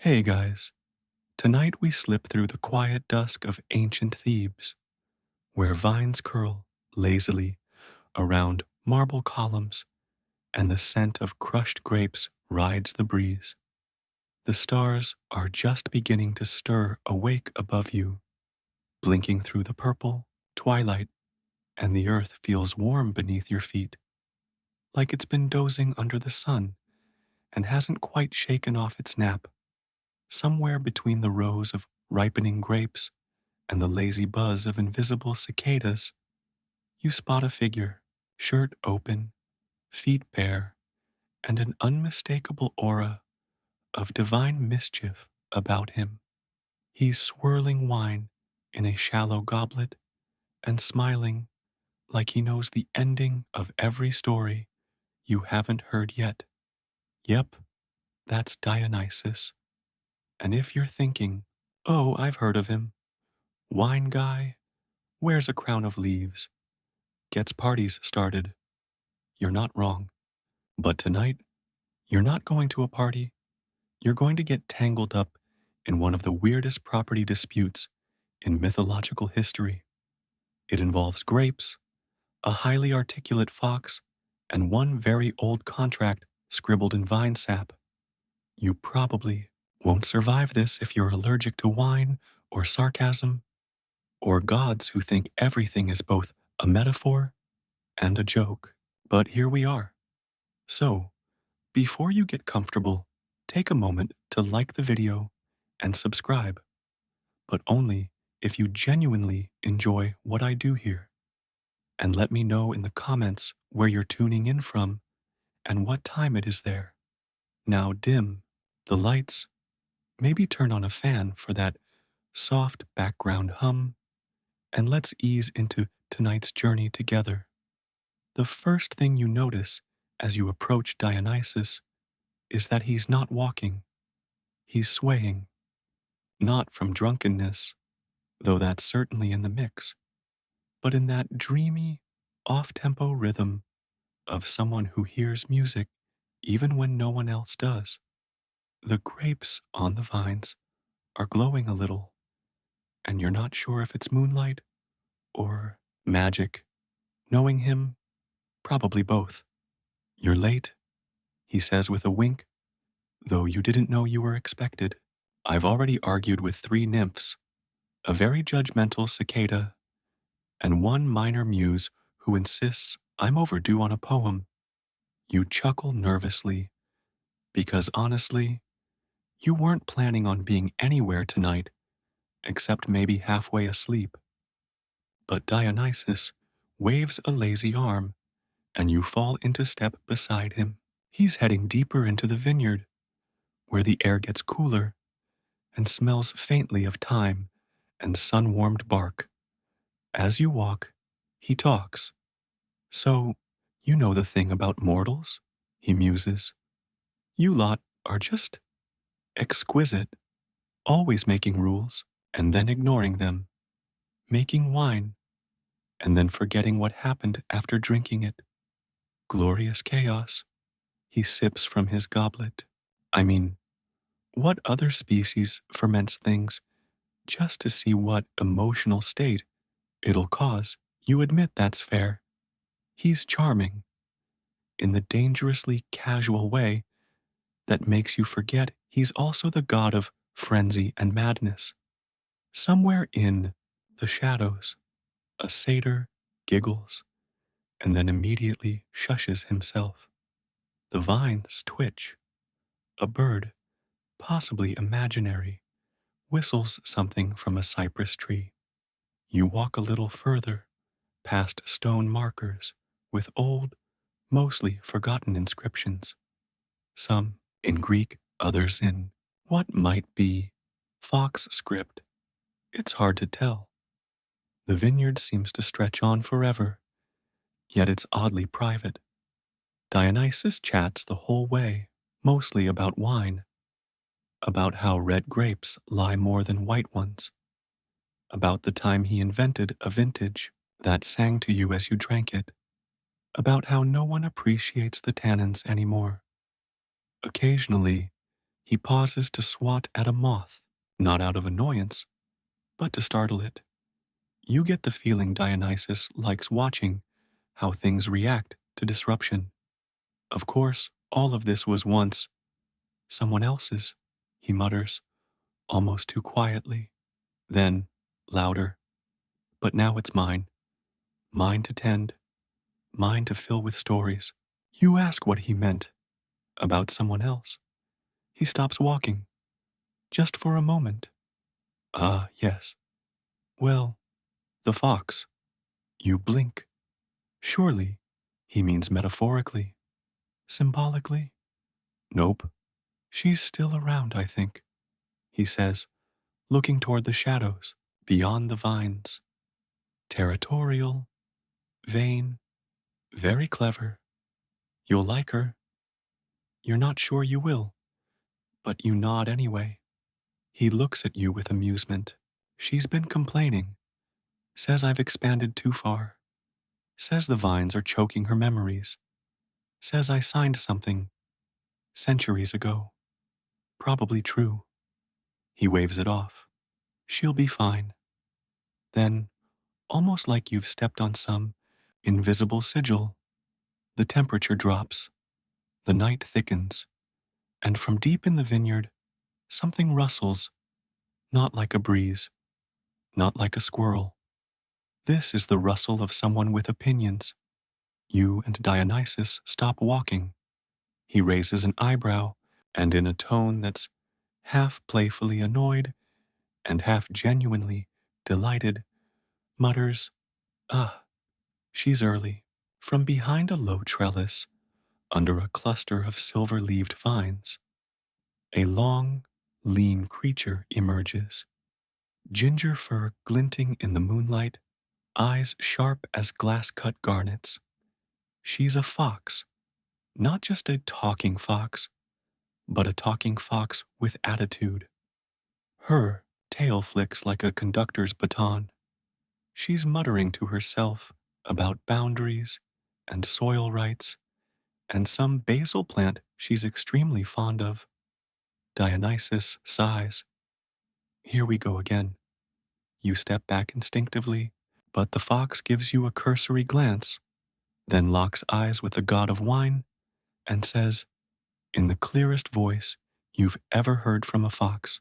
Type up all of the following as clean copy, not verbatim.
Hey guys, tonight we slip through the quiet dusk of ancient Thebes, where vines curl lazily around marble columns and the scent of crushed grapes rides the breeze. The stars are just beginning to stir awake above you, blinking through the purple twilight, and the earth feels warm beneath your feet, like it's been dozing under the sun and hasn't quite shaken off its nap. Somewhere between the rows of ripening grapes and the lazy buzz of invisible cicadas, you spot a figure, shirt open, feet bare, and an unmistakable aura of divine mischief about him. He's swirling wine in a shallow goblet and smiling like he knows the ending of every story you haven't heard yet. Yep, that's Dionysus. And if you're thinking, oh, I've heard of him, wine guy, wears a crown of leaves, gets parties started, you're not wrong. But tonight, you're not going to a party. You're going to get tangled up in one of the weirdest property disputes in mythological history. It involves grapes, a highly articulate fox, and one very old contract scribbled in vine sap. You probably won't survive this if you're allergic to wine or sarcasm or gods who think everything is both a metaphor and a joke. But here we are. So, before you get comfortable, take a moment to like the video and subscribe, but only if you genuinely enjoy what I do here. And let me know in the comments where you're tuning in from and what time it is there. Now dim the lights, maybe turn on a fan for that soft background hum, and let's ease into tonight's journey together. The first thing you notice as you approach Dionysus is that he's not walking, he's swaying, not from drunkenness, though that's certainly in the mix, but in that dreamy, off-tempo rhythm of someone who hears music even when no one else does. The grapes on the vines are glowing a little, and you're not sure if it's moonlight or magic. Knowing him, probably both. You're late, he says with a wink, though you didn't know you were expected. I've already argued with 3 nymphs, a very judgmental cicada, and one minor muse who insists I'm overdue on a poem. You chuckle nervously, because honestly, you weren't planning on being anywhere tonight, except maybe halfway asleep. But Dionysus waves a lazy arm, and you fall into step beside him. He's heading deeper into the vineyard, where the air gets cooler and smells faintly of thyme and sun-warmed bark. As you walk, he talks. So, you know the thing about mortals, he muses. You lot are just exquisite, always making rules and then ignoring them, making wine and then forgetting what happened after drinking it. Glorious chaos. He sips from his goblet. I mean, what other species ferments things just to see what emotional state it'll cause? You admit that's fair. He's charming, in the dangerously casual way that makes you forget he's also the god of frenzy and madness. Somewhere in the shadows, a satyr giggles and then immediately shushes himself. The vines twitch. A bird, possibly imaginary, whistles something from a cypress tree. You walk a little further, past stone markers with old, mostly forgotten inscriptions. Some in Greek, others in what might be Fox script. It's hard to tell. The vineyard seems to stretch on forever, yet it's oddly private. Dionysus chats the whole way, mostly about wine, about how red grapes lie more than white ones, about the time he invented a vintage that sang to you as you drank it, about how no one appreciates the tannins anymore. Occasionally, He pauses to swat at a moth, not out of annoyance, but to startle it. You get the feeling Dionysus likes watching how things react to disruption. Of course, all of this was once someone else's, he mutters, almost too quietly. Then, louder, but now it's mine. Mine to tend, mine to fill with stories. You ask what he meant about someone else. He stops walking, just for a moment. Ah, yes. Well, the fox. You blink. Surely, he means metaphorically. Symbolically? Nope. She's still around, I think, he says, looking toward the shadows, beyond the vines. Territorial, vain, very clever. You'll like her. You're not sure you will, but you nod anyway. He looks at you with amusement. She's been complaining, says I've expanded too far, says the vines are choking her memories, says I signed something centuries ago. Probably true. He waves it off. She'll be fine. Then, almost like you've stepped on some invisible sigil, the temperature drops, the night thickens, and from deep in the vineyard, something rustles, not like a breeze, not like a squirrel. This is the rustle of someone with opinions. You and Dionysus stop walking. He raises an eyebrow, and in a tone that's half playfully annoyed and half genuinely delighted, mutters, "Ah, she's early." From behind a low trellis, under a cluster of silver-leaved vines, a long, lean creature emerges, ginger fur glinting in the moonlight, eyes sharp as glass-cut garnets. She's a fox, not just a talking fox, but a talking fox with attitude. Her tail flicks like a conductor's baton. She's muttering to herself about boundaries and soil rights and some basil plant she's extremely fond of. Dionysus sighs. Here we go again. You step back instinctively, but the fox gives you a cursory glance, then locks eyes with the god of wine and says, in the clearest voice you've ever heard from a fox,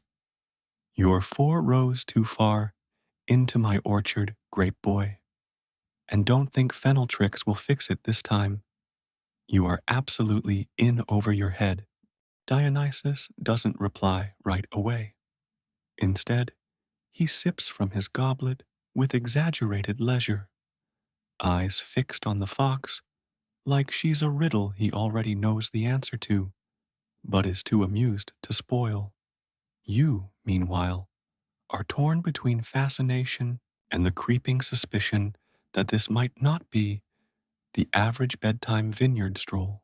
"You're 4 rows too far into my orchard, grape boy. And don't think fennel tricks will fix it this time. You are absolutely in over your head." Dionysus doesn't reply right away. Instead, he sips from his goblet with exaggerated leisure, eyes fixed on the fox, like she's a riddle he already knows the answer to, but is too amused to spoil. You, meanwhile, are torn between fascination and the creeping suspicion that this might not be the average bedtime vineyard stroll.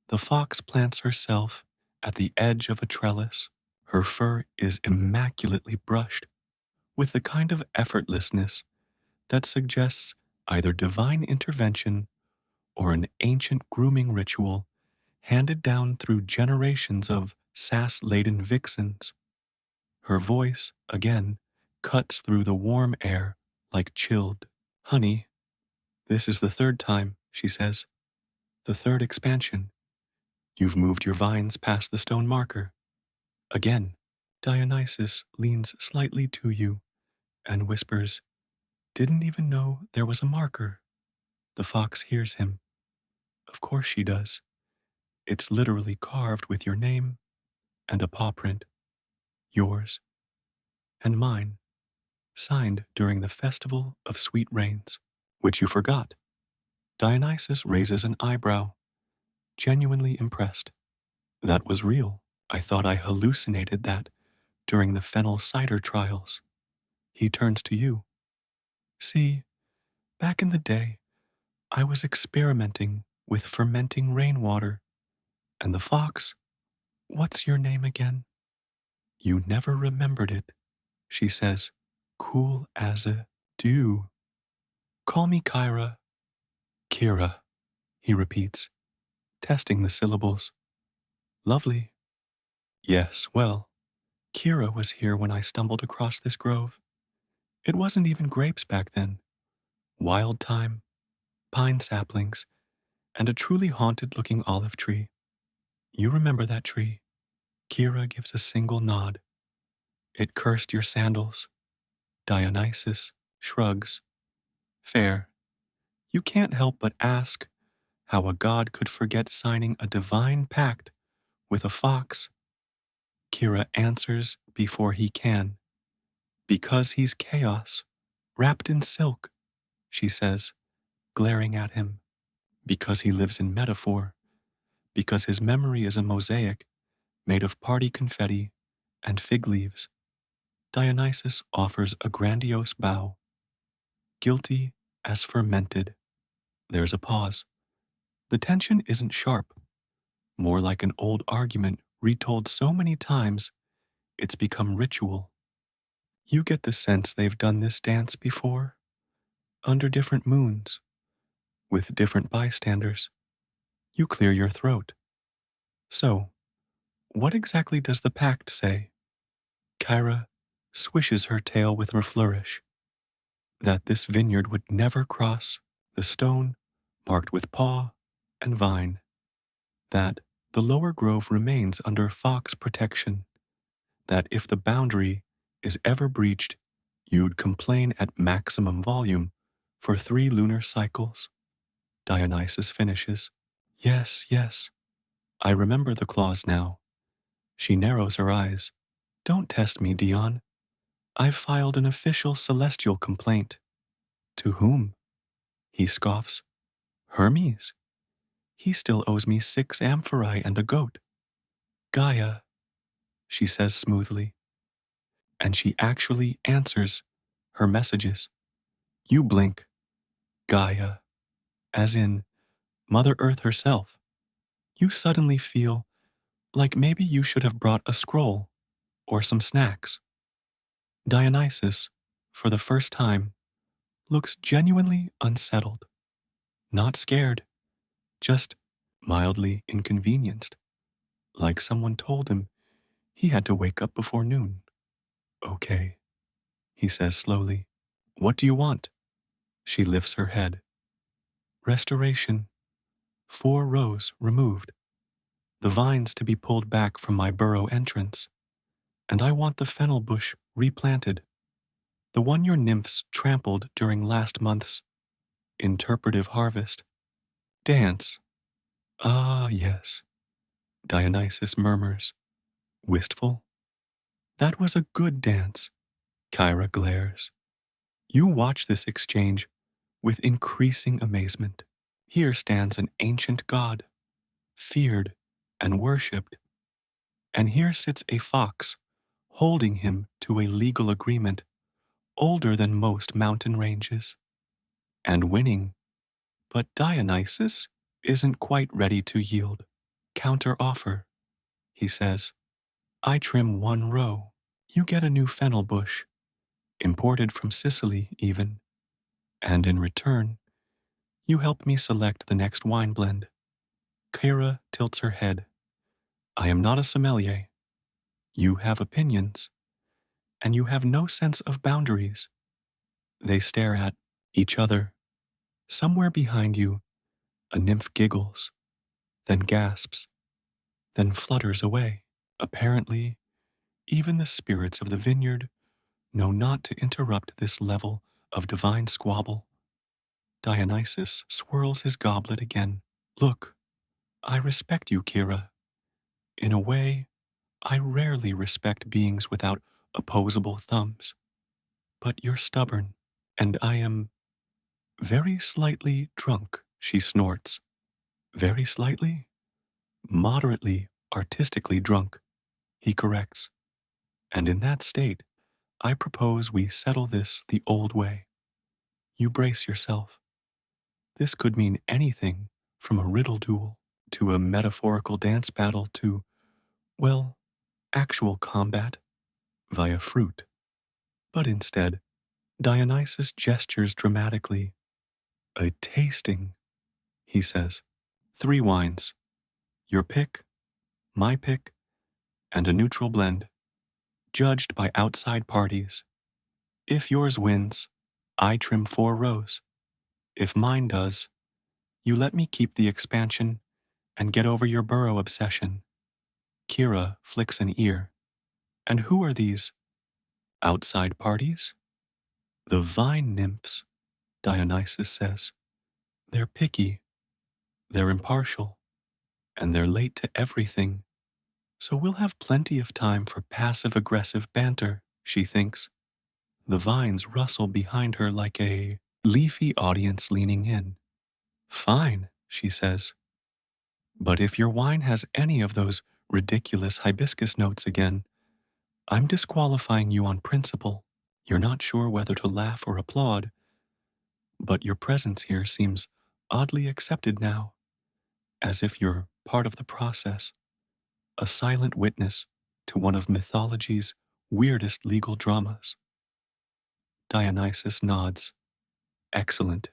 The fox plants herself at the edge of a trellis. Her fur is immaculately brushed with the kind of effortlessness that suggests either divine intervention or an ancient grooming ritual handed down through generations of sass-laden vixens. Her voice, again, cuts through the warm air like chilled honey. This is the third time, she says, the third expansion. You've moved your vines past the stone marker. Again, Dionysus leans slightly to you and whispers, "Didn't even know there was a marker." The fox hears him. Of course she does. It's literally carved with your name and a paw print, yours and mine, signed during the festival of sweet rains, which you forgot. Dionysus raises an eyebrow, genuinely impressed. That was real. I thought I hallucinated that during the fennel cider trials. He turns to you. See, back in the day, I was experimenting with fermenting rainwater, and the fox, what's your name again? You never remembered it, she says, cool as a dew. Call me Kyra. Kira, he repeats, testing the syllables. Lovely. Yes, well, Kira was here when I stumbled across this grove. It wasn't even grapes back then. Wild thyme, pine saplings, and a truly haunted looking olive tree. You remember that tree? Kira gives a single nod. It cursed your sandals. Dionysus shrugs. Fair. You can't help but ask how a god could forget signing a divine pact with a fox. Kira answers before he can. Because he's chaos, wrapped in silk, she says, glaring at him. Because he lives in metaphor. Because his memory is a mosaic made of party confetti and fig leaves. Dionysus offers a grandiose bow. Guilty as fermented. There's a pause. The tension isn't sharp, more like an old argument retold so many times it's become ritual. You get the sense they've done this dance before, under different moons, with different bystanders. You clear your throat. So, what exactly does the pact say? Kyra swishes her tail with her flourish. That this vineyard would never cross the stone marked with paw and vine. That the lower grove remains under fox protection. That if the boundary is ever breached, you'd complain at maximum volume for 3 lunar cycles. Dionysus finishes. Yes, yes, I remember the clause now. She narrows her eyes. Don't test me, Dion. I've filed an official celestial complaint. To whom? He scoffs. Hermes. He still owes me 6 amphorae and a goat. Gaia, she says smoothly. And she actually answers her messages. You blink. Gaia. As in Mother Earth herself. You suddenly feel like maybe you should have brought a scroll or some snacks. Dionysus, for the first time, looks genuinely unsettled. Not scared, just mildly inconvenienced, like someone told him he had to wake up before noon. Okay, he says slowly. What do you want? She lifts her head. Restoration. 4 rows removed. The vines to be pulled back from my burrow entrance. And I want the fennel bush replanted. The one your nymphs trampled during last month's interpretive harvest. Dance. Ah, yes, Dionysus murmurs. Wistful? That was a good dance, Kyra glares. You watch this exchange with increasing amazement. Here stands an ancient god, feared and worshipped, and here sits a fox, holding him to a legal agreement older than most mountain ranges, and winning. But Dionysus isn't quite ready to yield. Counter offer, he says. I trim 1 row. You get a new fennel bush, imported from Sicily even, and in return, you help me select the next wine blend. Kyra tilts her head. I am not a sommelier. You have opinions, and you have no sense of boundaries. They stare at each other. Somewhere behind you, a nymph giggles, then gasps, then flutters away. Apparently, even the spirits of the vineyard know not to interrupt this level of divine squabble. Dionysus swirls his goblet again. Look, I respect you, Kira. In a way, I rarely respect beings without opposable thumbs. But you're stubborn, and I am very slightly drunk, she snorts. Very slightly? Moderately, artistically drunk, he corrects. And in that state, I propose we settle this the old way. You brace yourself. This could mean anything from a riddle duel to a metaphorical dance battle to, well, actual combat via fruit. But instead, Dionysus gestures dramatically. A tasting, he says. 3 wines. Your pick, my pick, and a neutral blend, judged by outside parties. If yours wins, I trim 4 rows. If mine does, you let me keep the expansion and get over your burrow obsession. Kira flicks an ear. And who are these outside parties? The vine nymphs, Dionysus says. They're picky, they're impartial, and they're late to everything. So we'll have plenty of time for passive-aggressive banter, she thinks. The vines rustle behind her like a leafy audience leaning in. Fine, she says. But if your wine has any of those ridiculous hibiscus notes again, I'm disqualifying you on principle. You're not sure whether to laugh or applaud, but your presence here seems oddly accepted now, as if you're part of the process, a silent witness to one of mythology's weirdest legal dramas. Dionysus nods. Excellent.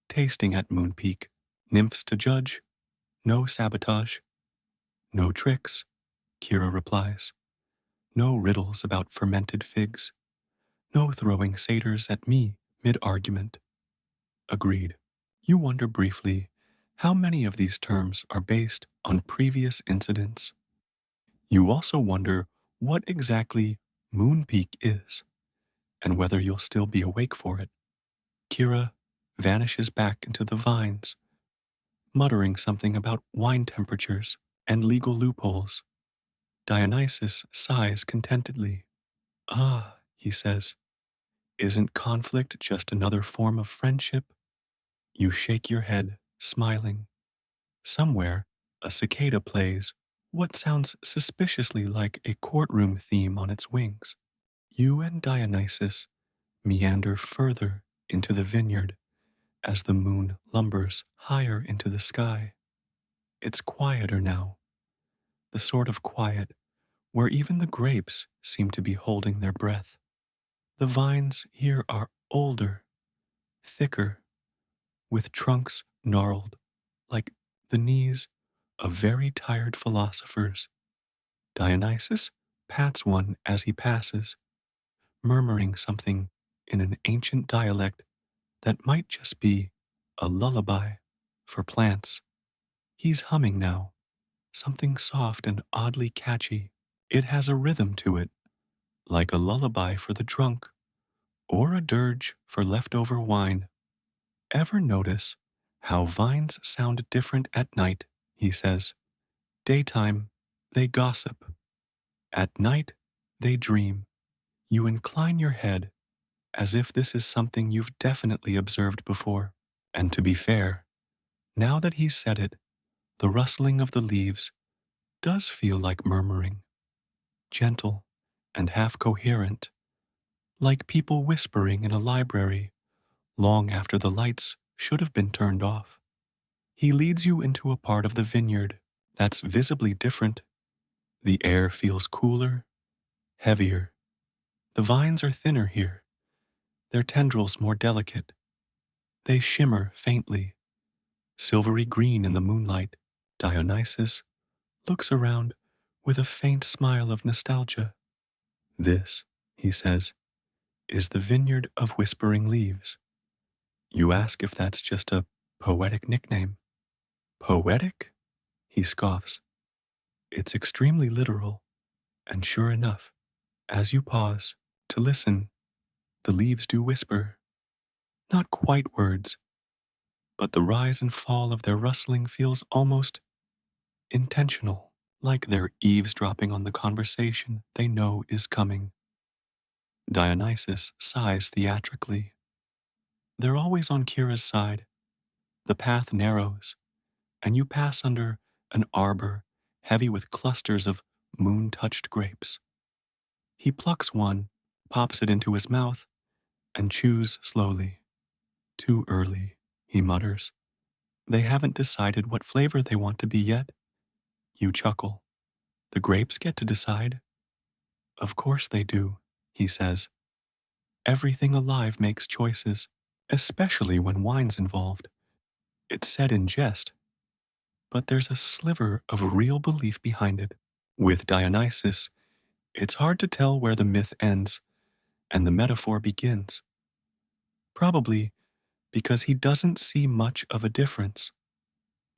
Tasting at Moon Peak. Nymphs to judge. No sabotage. No tricks, Kira replies. No riddles about fermented figs. No throwing satyrs at me mid-argument. Agreed. You wonder briefly how many of these terms are based on previous incidents. You also wonder what exactly Moon Peak is and whether you'll still be awake for it. Kira vanishes back into the vines, muttering something about wine temperatures and legal loopholes. Dionysus sighs contentedly. Ah, he says, isn't conflict just another form of friendship? You shake your head, smiling. Somewhere, a cicada plays what sounds suspiciously like a courtroom theme on its wings. You and Dionysus meander further into the vineyard as the moon lumbers higher into the sky. It's quieter now, the sort of quiet where even the grapes seem to be holding their breath. The vines here are older, thicker, with trunks gnarled like the knees of very tired philosophers. Dionysus pats one as he passes, murmuring something in an ancient dialect that might just be a lullaby for plants. He's humming now, something soft and oddly catchy. It has a rhythm to it, like a lullaby for the drunk or a dirge for leftover wine. Ever notice how vines sound different at night, he says. Daytime, they gossip. At night, they dream. You incline your head as if this is something you've definitely observed before. And to be fair, now that he's said it, the rustling of the leaves does feel like murmuring, gentle and half coherent, like people whispering in a library long after the lights should have been turned off. He leads you into a part of the vineyard that's visibly different. The air feels cooler, heavier. The vines are thinner here, their tendrils more delicate. They shimmer faintly, silvery green in the moonlight. Dionysus looks around with a faint smile of nostalgia. This, he says, is the vineyard of whispering leaves. You ask if that's just a poetic nickname. Poetic? He scoffs. It's extremely literal, and sure enough, as you pause to listen, the leaves do whisper. Not quite words, but the rise and fall of their rustling feels almost intentional, like they're eavesdropping on the conversation they know is coming. Dionysus sighs theatrically. They're always on Kira's side. The path narrows, and you pass under an arbor heavy with clusters of moon-touched grapes. He plucks one, pops it into his mouth, and chews slowly. Too early, he mutters. They haven't decided what flavor they want to be yet. You chuckle. The grapes get to decide. Of course they do, he says. Everything alive makes choices, especially when wine's involved. It's said in jest, but there's a sliver of real belief behind it. With Dionysus, it's hard to tell where the myth ends and the metaphor begins, probably because he doesn't see much of a difference.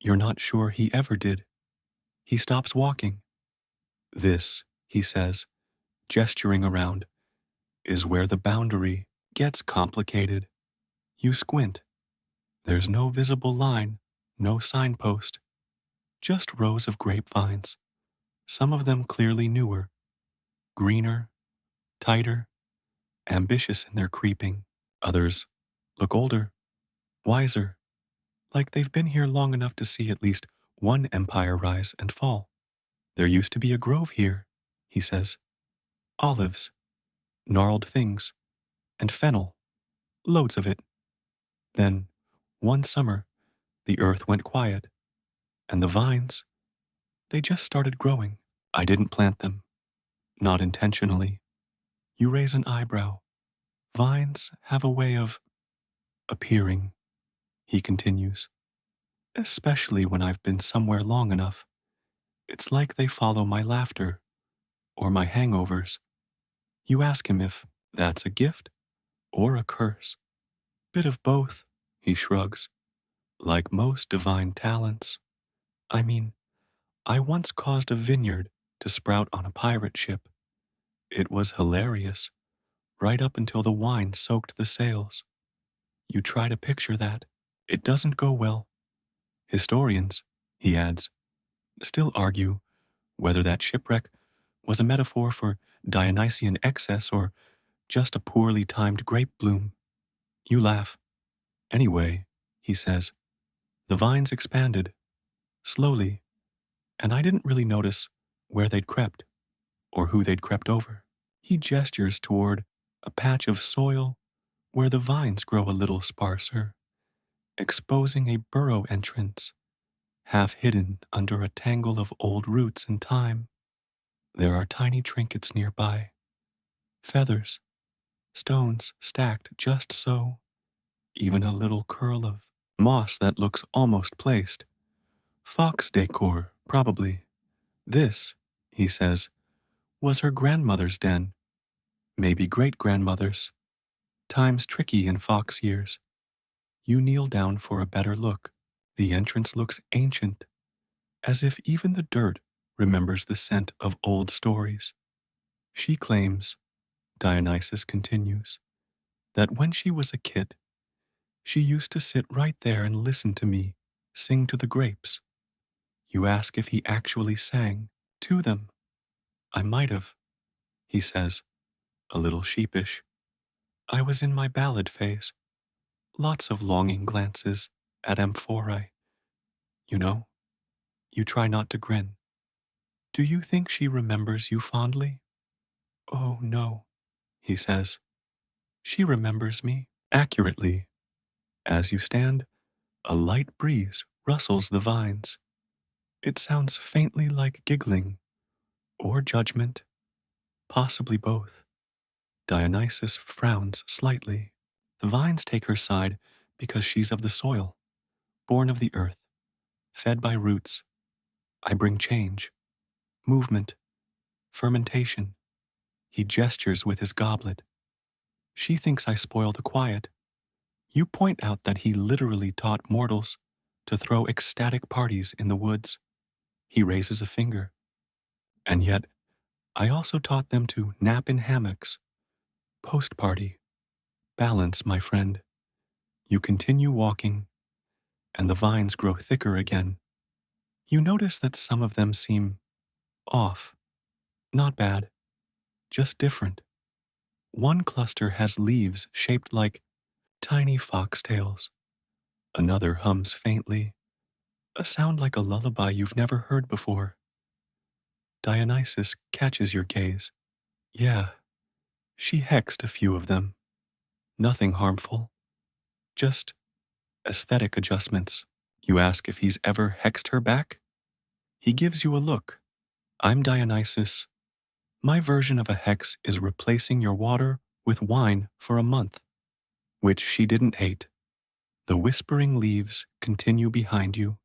You're not sure he ever did. He stops walking. This, he says, gesturing around, is where the boundary gets complicated. You squint. There's no visible line, no signpost, just rows of grapevines, some of them clearly newer, greener, tighter, ambitious in their creeping. Others look older, wiser, like they've been here long enough to see at least one empire rise and fall. There used to be a grove here, he says. Olives, gnarled things, and fennel, loads of it. Then, one summer, the earth went quiet, and the vines, they just started growing. I didn't plant them, not intentionally. You raise an eyebrow. Vines have a way of appearing, he continues, especially when I've been somewhere long enough. It's like they follow my laughter or my hangovers. You ask him if that's a gift or a curse. Bit of both, he shrugs. Like most divine talents. I mean, I once caused a vineyard to sprout on a pirate ship. It was hilarious, right up until the wine soaked the sails. You try to picture that. It doesn't go well. Historians, he adds, still argue whether that shipwreck was a metaphor for Dionysian excess or just a poorly timed grape bloom. You laugh. Anyway, he says, the vines expanded, slowly, and I didn't really notice where they'd crept or who they'd crept over. He gestures toward a patch of soil where the vines grow a little sparser, exposing a burrow entrance, half hidden under a tangle of old roots and thyme. There are tiny trinkets nearby, feathers, stones stacked just so, even a little curl of moss that looks almost placed. Fox decor, probably. This, he says, was her grandmother's den, maybe great-grandmother's. Time's tricky in fox years. You kneel down for a better look. The entrance looks ancient, as if even the dirt remembers the scent of old stories. She claims, Dionysus continues, that when she was a kid, she used to sit right there and listen to me sing to the grapes. You ask if he actually sang to them. I might have, he says, a little sheepish. I was in my ballad phase. Lots of longing glances at amphorae. You know, you try not to grin. Do you think she remembers you fondly? Oh, no, he says. She remembers me accurately. As you stand, a light breeze rustles the vines. It sounds faintly like giggling or judgment, possibly both. Dionysus frowns slightly. The vines take her side because she's of the soil, born of the earth, fed by roots. I bring change, movement, fermentation. He gestures with his goblet. She thinks I spoil the quiet. You point out that he literally taught mortals to throw ecstatic parties in the woods. He raises a finger. And yet, I also taught them to nap in hammocks. Post-party. Balance, my friend. You continue walking, and the vines grow thicker again. You notice that some of them seem off. Not bad, just different. One cluster has leaves shaped like tiny foxtails. Another hums faintly, a sound like a lullaby you've never heard before. Dionysus catches your gaze. Yeah, she hexed a few of them. Nothing harmful, just aesthetic adjustments. You ask if he's ever hexed her back? He gives you a look. I'm Dionysus. My version of a hex is replacing your water with wine for a month, which she didn't hate. The whispering leaves continue behind you.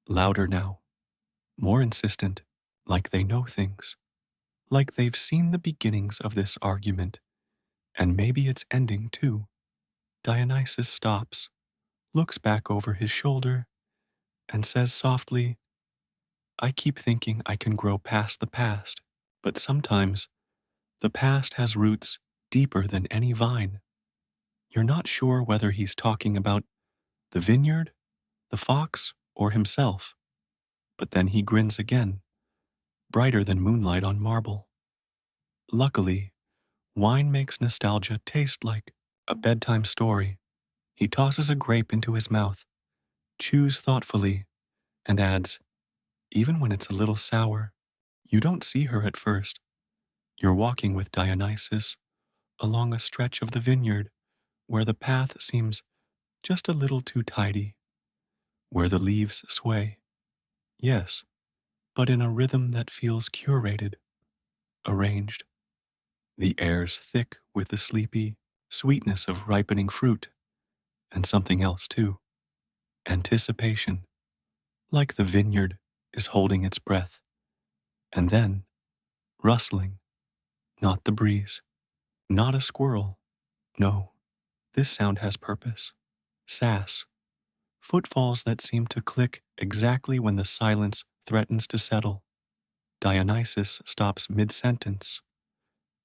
Louder now, more insistent. like they know things, like they've seen the beginnings of this argument, and maybe its ending too. Dionysus stops, looks back over his shoulder, and says softly, I keep thinking I can grow past the past, but sometimes the past has roots deeper than any vine. You're not sure whether he's talking about the vineyard, the fox, or himself, but then he grins again, brighter than moonlight on marble. Luckily, wine makes nostalgia taste like a bedtime story. He tosses a grape into his mouth, chews thoughtfully, and adds, even when it's a little sour, you don't see her at first. You're walking with Dionysus along a stretch of the vineyard where the path seems just a little too tidy, where the leaves sway. Yes, but in a rhythm that feels curated, arranged. The air's thick with the sleepy sweetness of ripening fruit, and something else too. Anticipation, like the vineyard is holding its breath. And then, rustling, not the breeze, not a squirrel. No, this sound has purpose. Sass, footfalls that seem to click exactly when the silence threatens to settle. Dionysus stops mid-sentence.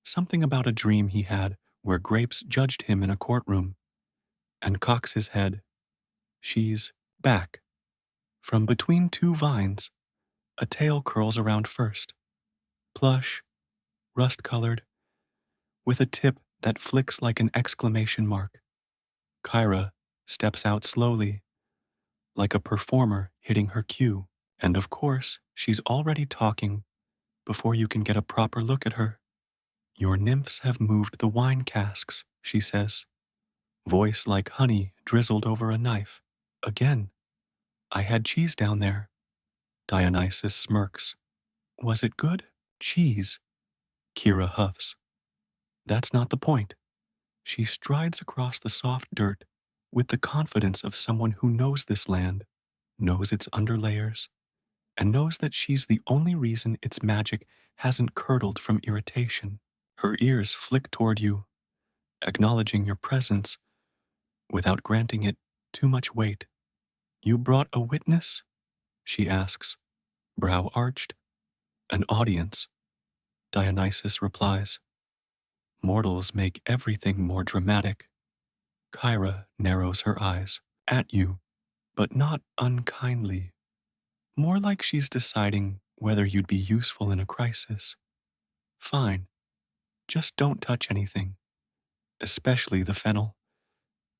Something about a dream he had where grapes judged him in a courtroom, and cocks his head. She's back. From between two vines, a tail curls around first. Plush, rust-colored, with a tip that flicks like an exclamation mark. Kyra steps out slowly, like a performer hitting her cue. And of course, she's already talking before you can get a proper look at her. Your nymphs have moved the wine casks, she says, voice like honey drizzled over a knife. Again, I had cheese down there. Dionysus smirks. Was it good? Cheese. Kira huffs. That's not the point. She strides across the soft dirt with the confidence of someone who knows this land, knows its underlayers, and knows that she's the only reason its magic hasn't curdled from irritation. Her ears flick toward you, acknowledging your presence without granting it too much weight. You brought a witness? She asks, brow arched. An audience, Dionysus replies. Mortals make everything more dramatic. Kyra narrows her eyes at you, but not unkindly. More like she's deciding whether you'd be useful in a crisis. Fine, just don't touch anything, especially the fennel.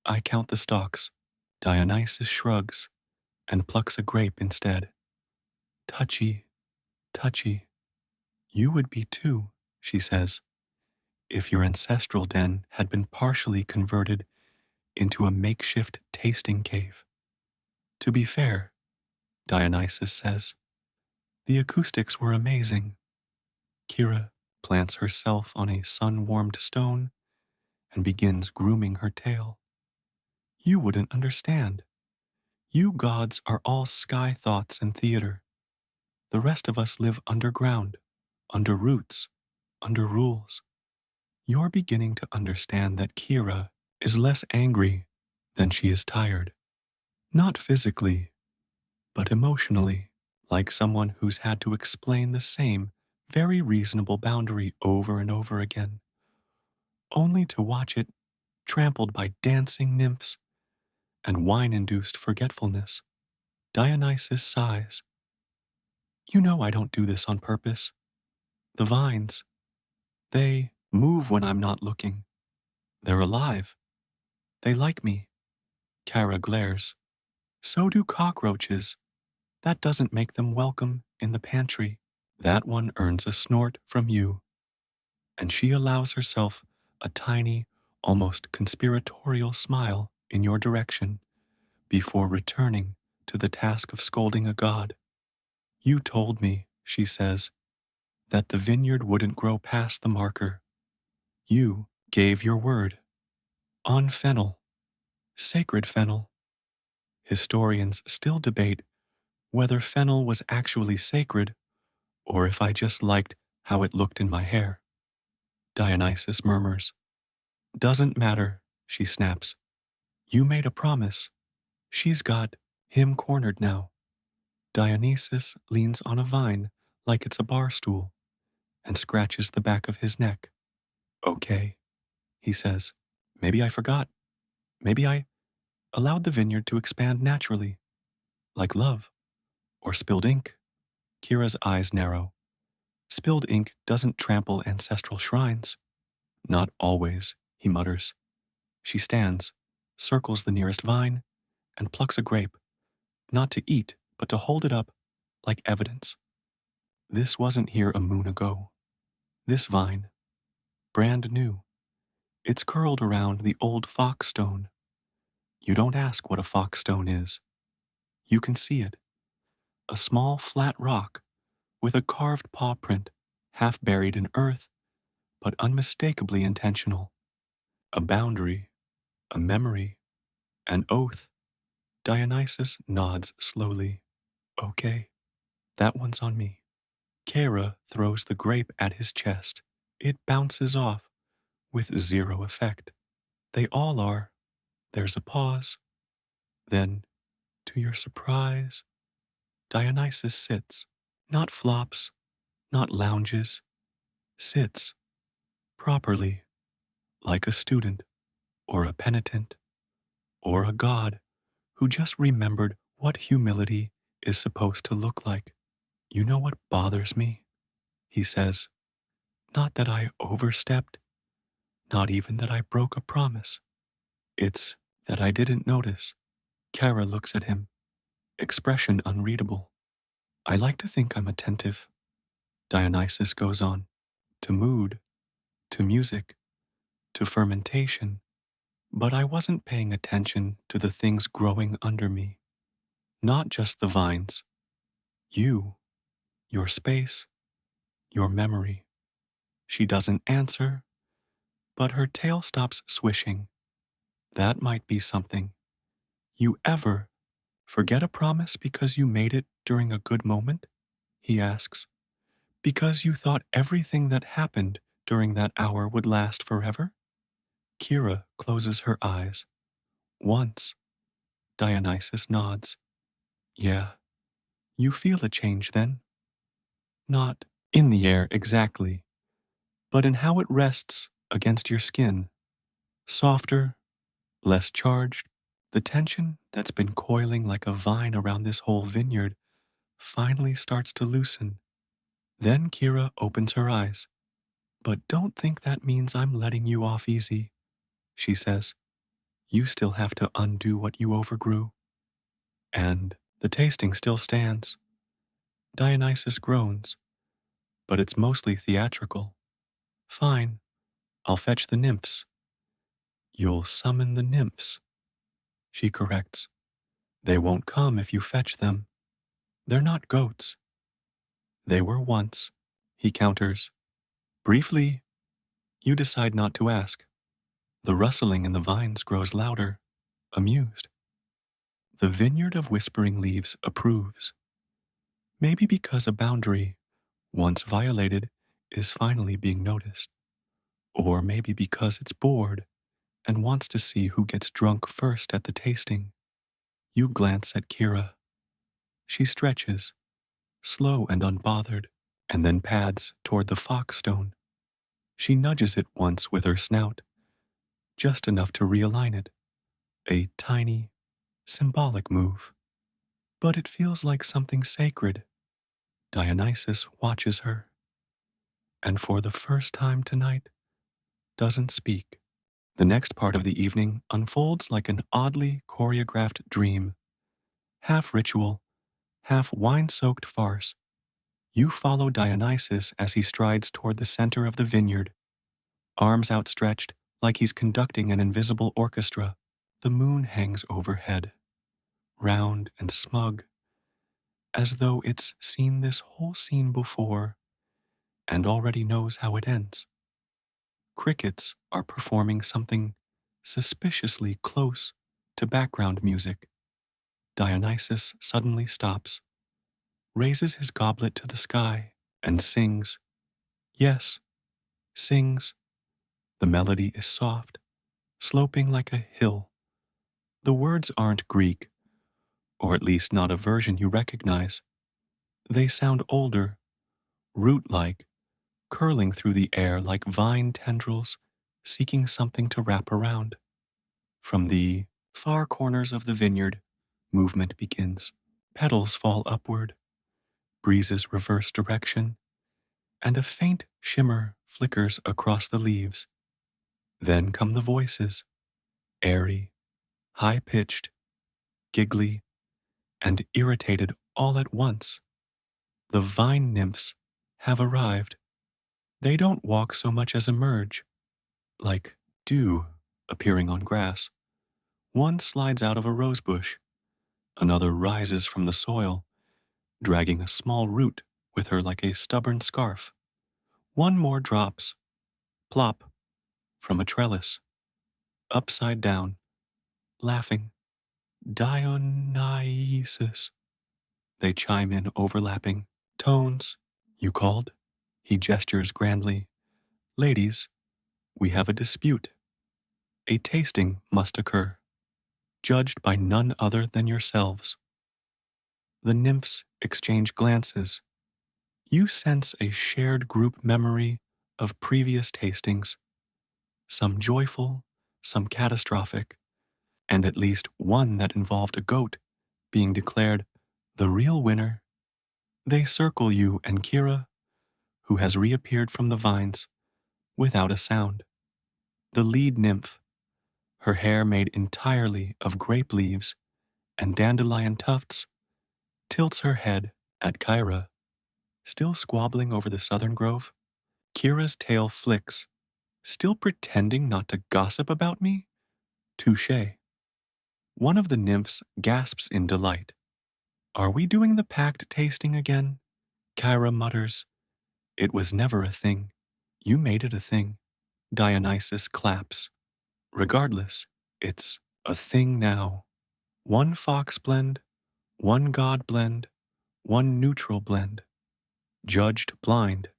I count the stalks. Dionysus shrugs and plucks a grape instead. Touchy, touchy. You would be too, she says, if your ancestral den had been partially converted into a makeshift tasting cave. To be fair, Dionysus says, the acoustics were amazing. Kira plants herself on a sun-warmed stone and begins grooming her tail. You wouldn't understand. You gods are all sky thoughts and theater. The rest of us live underground, under roots, under rules. You're beginning to understand that Kira is less angry than she is tired. Not physically, but emotionally, like someone who's had to explain the same very reasonable boundary over and over again, only to watch it trampled by dancing nymphs and wine-induced forgetfulness. Dionysus sighs. You know I don't do this on purpose. The vines, they move when I'm not looking. They're alive. They like me. Kara glares. So do cockroaches. That doesn't make them welcome in the pantry. That one earns a snort from you, and she allows herself a tiny, almost conspiratorial smile in your direction before returning to the task of scolding a god. You told me, she says, that the vineyard wouldn't grow past the marker. You gave your word. On fennel, sacred fennel. Historians still debate whether fennel was actually sacred or if I just liked how it looked in my hair. Dionysus murmurs. Doesn't matter, she snaps. You made a promise. She's got him cornered now. Dionysus leans on a vine like it's a bar stool and scratches the back of his neck. Okay, he says. Maybe I forgot. Maybe I allowed the vineyard to expand naturally, like love or spilled ink. Kira's eyes narrow. Spilled ink doesn't trample ancestral shrines. Not always, he mutters. She stands, circles the nearest vine, and plucks a grape, not to eat, but to hold it up like evidence. This wasn't here a moon ago. This vine, brand new. It's curled around the old fox stone. You don't ask what a fox stone is. You can see it. A small flat rock with a carved paw print, half buried in earth, but unmistakably intentional. A boundary, a memory, an oath. Dionysus nods slowly. Okay, that one's on me. Kara throws the grape at his chest. It bounces off with zero effect. They all are. There's a pause. Then, to your surprise, Dionysus sits. Not flops, not lounges. Sits. Properly. Like a student, or a penitent, or a god who just remembered what humility is supposed to look like. You know what bothers me? He says. Not that I overstepped, not even that I broke a promise. It's that I didn't notice. Kara looks at him, expression unreadable. I like to think I'm attentive. Dionysus goes on. To mood, to music, to fermentation. But I wasn't paying attention to the things growing under me. Not just the vines. You, your space, your memory. She doesn't answer, but her tail stops swishing. That might be something. You ever forget a promise because you made it during a good moment? He asks. Because you thought everything that happened during that hour would last forever? Kira closes her eyes. Once. Dionysus nods. Yeah. You feel a change then? Not in the air exactly, but in how it rests against your skin. Softer, less charged. The tension that's been coiling like a vine around this whole vineyard finally starts to loosen. Then Kira opens her eyes. But don't think that means I'm letting you off easy, she says. You still have to undo what you overgrew. And the tasting still stands. Dionysus groans, but it's mostly theatrical. Fine, I'll fetch the nymphs. You'll summon the nymphs, she corrects. They won't come if you fetch them. They're not goats. They were once, he counters. Briefly, you decide not to ask. The rustling in the vines grows louder, amused. The vineyard of whispering leaves approves. Maybe because a boundary, once violated, is finally being noticed. Or maybe because it's bored and wants to see who gets drunk first at the tasting. You glance at Kira. She stretches, slow and unbothered, and then pads toward the fox stone. She nudges it once with her snout, just enough to realign it. A tiny, symbolic move. But it feels like something sacred. Dionysus watches her, and for the first time tonight, doesn't speak. The next part of the evening unfolds like an oddly choreographed dream, half ritual, half wine-soaked farce. You follow Dionysus as he strides toward the center of the vineyard, arms outstretched like he's conducting an invisible orchestra. The moon hangs overhead, round and smug, as though it's seen this whole scene before and already knows how it ends. Crickets are performing something suspiciously close to background music. Dionysus suddenly stops, raises his goblet to the sky. and sings. Yes, sings. The melody is soft, sloping like a hill. The words aren't Greek, or at least not a version you recognize. They sound older, root-like, curling through the air like vine tendrils seeking something to wrap around. From the far corners of the vineyard, movement begins. Petals fall upward, breezes reverse direction, and a faint shimmer flickers across the leaves. Then come the voices, airy, high-pitched, giggly, and irritated all at once. The vine nymphs have arrived. They don't walk so much as emerge, like dew appearing on grass. One slides out of a rose bush, another rises from the soil, dragging a small root with her like a stubborn scarf. One more drops, plop, from a trellis, upside down, laughing. Dionysus. They chime in overlapping tones. You called? He gestures grandly. Ladies, we have a dispute. A tasting must occur, judged by none other than yourselves. The nymphs exchange glances. You sense a shared group memory of previous tastings, some joyful, some catastrophic, and at least one that involved a goat being declared the real winner. They circle you and Kira, who has reappeared from the vines without a sound. The lead nymph, her hair made entirely of grape leaves and dandelion tufts, tilts her head at Kyra, still squabbling over the southern grove. Kira's tail flicks, still pretending not to gossip about me? Touché. One of the nymphs gasps in delight. Are we doing the packed tasting again? Kyra mutters. It was never a thing. You made it a thing. Dionysus claps. Regardless, it's a thing now. One fox blend, one god blend, one neutral blend. Judged blind.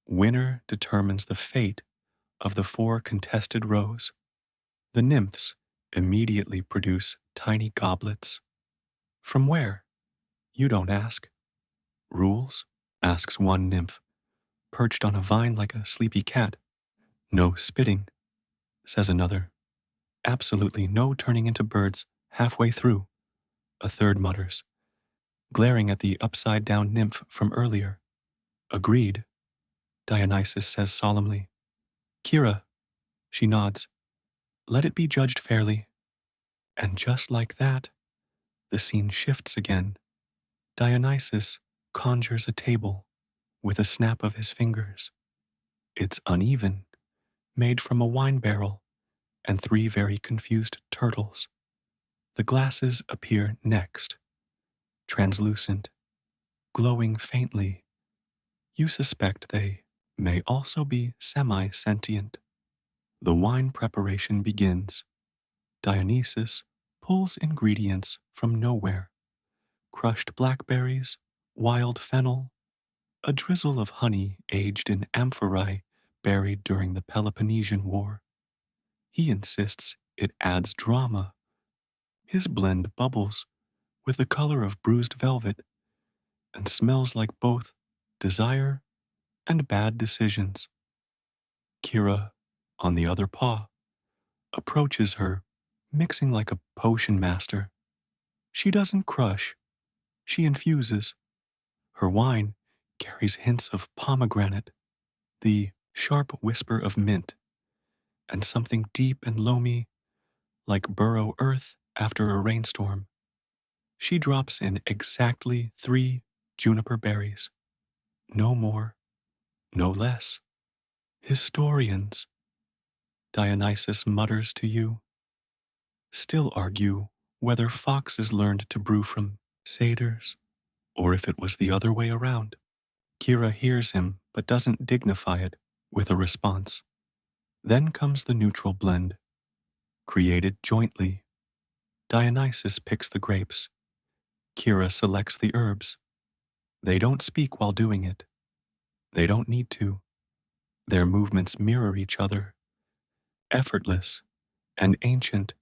Winner determines the fate of the 4 contested rows. The nymphs immediately produce tiny goblets. From where? You don't ask. Rules? Asks one nymph, perched on a vine like a sleepy cat. No spitting, says another. Absolutely no turning into birds halfway through, a third mutters, glaring at the upside-down nymph from earlier. Agreed, Dionysus says solemnly. Kira, she nods. Let it be judged fairly. And just like that, the scene shifts again. Dionysus conjures a table with a snap of his fingers. It's uneven, made from a wine barrel and 3 very confused turtles. The glasses appear next, translucent, glowing faintly. You suspect they may also be semi-sentient. The wine preparation begins. Dionysus pulls ingredients from nowhere. Crushed blackberries, wild fennel, a drizzle of honey aged in amphorae buried during the Peloponnesian War. He insists it adds drama. His blend bubbles with the color of bruised velvet and smells like both desire and bad decisions. Kira, on the other paw, approaches her, mixing like a potion master. She doesn't crush, she infuses. Her wine carries hints of pomegranate, the sharp whisper of mint, and something deep and loamy like burrow earth after a rainstorm. She drops in exactly 3 juniper berries. No more, no less. Historians, Dionysus mutters to you, still argue whether foxes learned to brew from satyrs, or if it was the other way around. Kira hears him but doesn't dignify it with a response. Then comes the neutral blend, created jointly. Dionysus picks the grapes. Kira selects the herbs. They don't speak while doing it. They don't need to. Their movements mirror each other, effortless and ancient,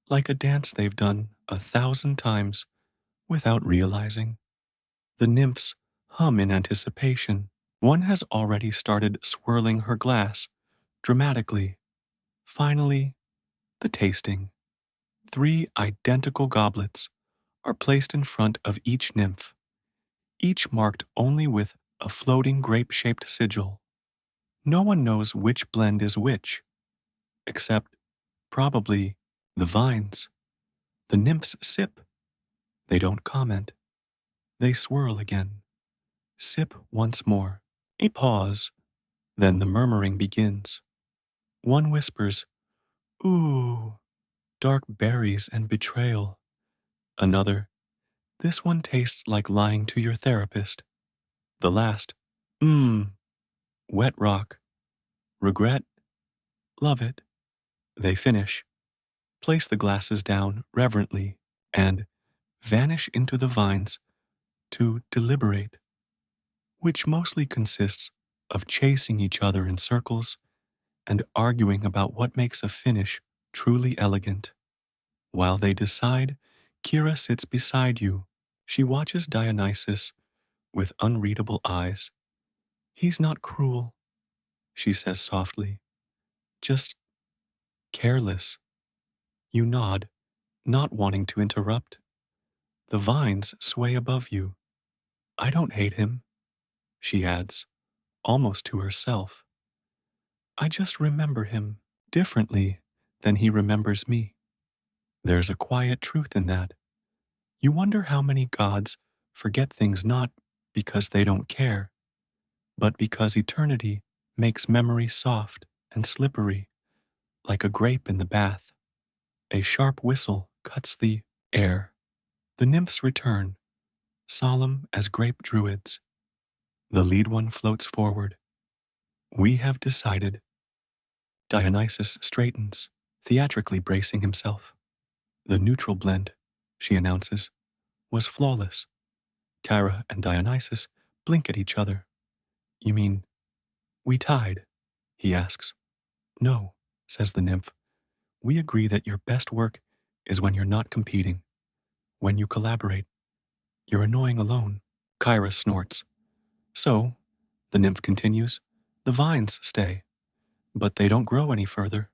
like a dance they've done 1,000 times without realizing. The nymphs hum in anticipation. One has already started swirling her glass dramatically. Finally, the tasting. 3 identical goblets are placed in front of each nymph, each marked only with a floating grape-shaped sigil. No one knows which blend is which, except, probably, the vines. The nymphs sip. They don't comment. They swirl again. Sip once more. A pause. Then the murmuring begins. One whispers, "Ooh, dark berries and betrayal." Another, "This one tastes like lying to your therapist." The last, "Mmm, wet rock. Regret. Love it." They finish, place the glasses down reverently, and vanish into the vines to deliberate, which mostly consists of chasing each other in circles and arguing about what makes a finish truly elegant. While they decide, Kira sits beside you. She watches Dionysus with unreadable eyes. "He's not cruel," she says softly, "just careless." You nod, not wanting to interrupt. The vines sway above you. "I don't hate him," she adds, almost to herself. "I just remember him differently than he remembers me." There's a quiet truth in that. You wonder how many gods forget things not because they don't care, but because eternity makes memory soft and slippery, like a grape in the bath. A sharp whistle cuts the air. The nymphs return, solemn as grape druids. The lead one floats forward. "We have decided." Dionysus straightens, theatrically bracing himself. "The neutral blend," she announces, "was flawless." Kyra and Dionysus blink at each other. "You mean we tied?" he asks. "No," says the nymph. "We agree that your best work is when you're not competing, when you collaborate. You're annoying alone." Kyra snorts. "So," the nymph continues, "the vines stay, but they don't grow any further.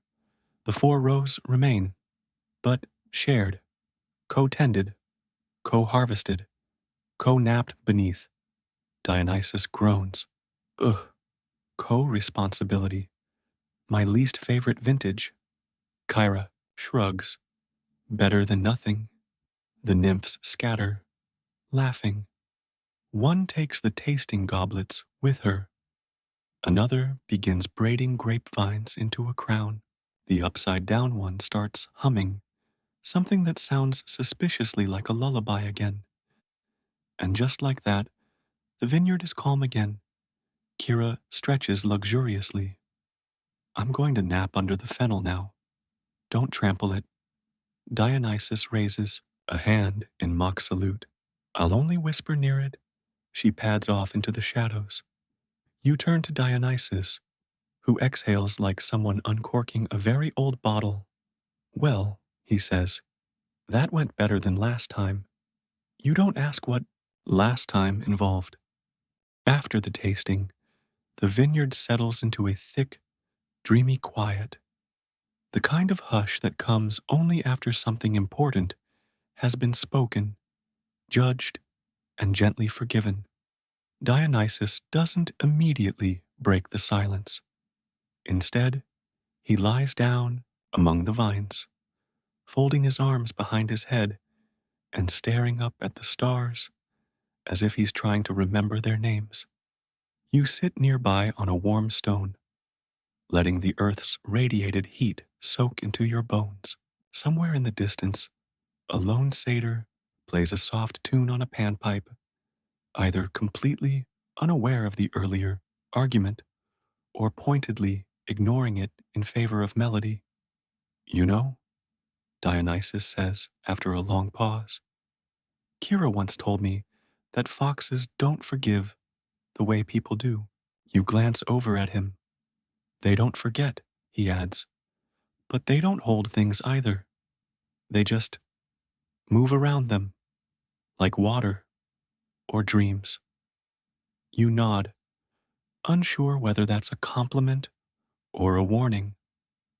The 4 rows remain, but shared, co-tended, co-harvested, co-napped beneath." Dionysus groans. "Ugh, co-responsibility. My least favorite vintage." Kyra shrugs. "Better than nothing." The nymphs scatter, laughing. One takes the tasting goblets with her. Another begins braiding grapevines into a crown. The upside-down one starts humming, something that sounds suspiciously like a lullaby again. And just like that, the vineyard is calm again. Kira stretches luxuriously. "I'm going to nap under the fennel now. Don't trample it." Dionysus raises a hand in mock salute. "I'll only whisper near it." She pads off into the shadows. You turn to Dionysus, who exhales like someone uncorking a very old bottle. "Well," he says, "that went better than last time." You don't ask what last time involved. After the tasting, the vineyard settles into a thick, dreamy quiet. The kind of hush that comes only after something important has been spoken, judged, and gently forgiven. Dionysus doesn't immediately break the silence. Instead, he lies down among the vines, folding his arms behind his head and staring up at the stars as if he's trying to remember their names. You sit nearby on a warm stone, letting the earth's radiated heat soak into your bones. Somewhere in the distance, a lone satyr plays a soft tune on a panpipe, either completely unaware of the earlier argument or pointedly ignoring it in favor of melody. "You know," Dionysus says after a long pause, "Kira once told me that foxes don't forgive the way people do." You glance over at him. They don't forget, he adds. But they don't hold things either. They just move around them, like water or dreams. You nod, unsure whether that's a compliment or a warning.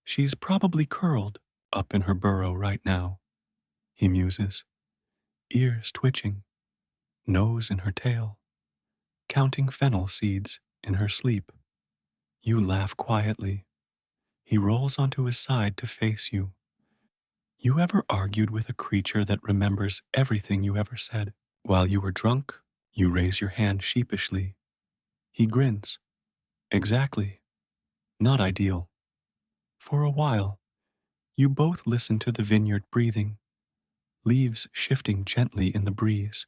She's probably curled up in her burrow right now, he muses, ears twitching, nose in her tail, counting fennel seeds in her sleep. You laugh quietly. He rolls onto his side to face you. You ever argued with a creature that remembers everything you ever said? While you were drunk, you raise your hand sheepishly. He grins. Exactly. Not ideal. For a while, you both listen to the vineyard breathing, leaves shifting gently in the breeze,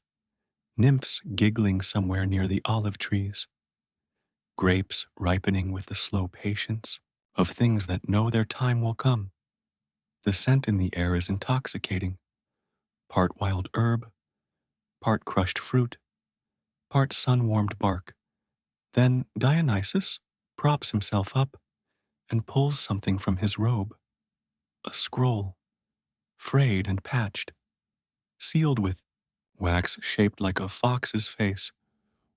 nymphs giggling somewhere near the olive trees, grapes ripening with the slow patience of things that know their time will come. The scent in the air is intoxicating, part wild herb, part crushed fruit, part sun-warmed bark. Then Dionysus props himself up and pulls something from his robe, a scroll, frayed and patched, sealed with wax shaped like a fox's face.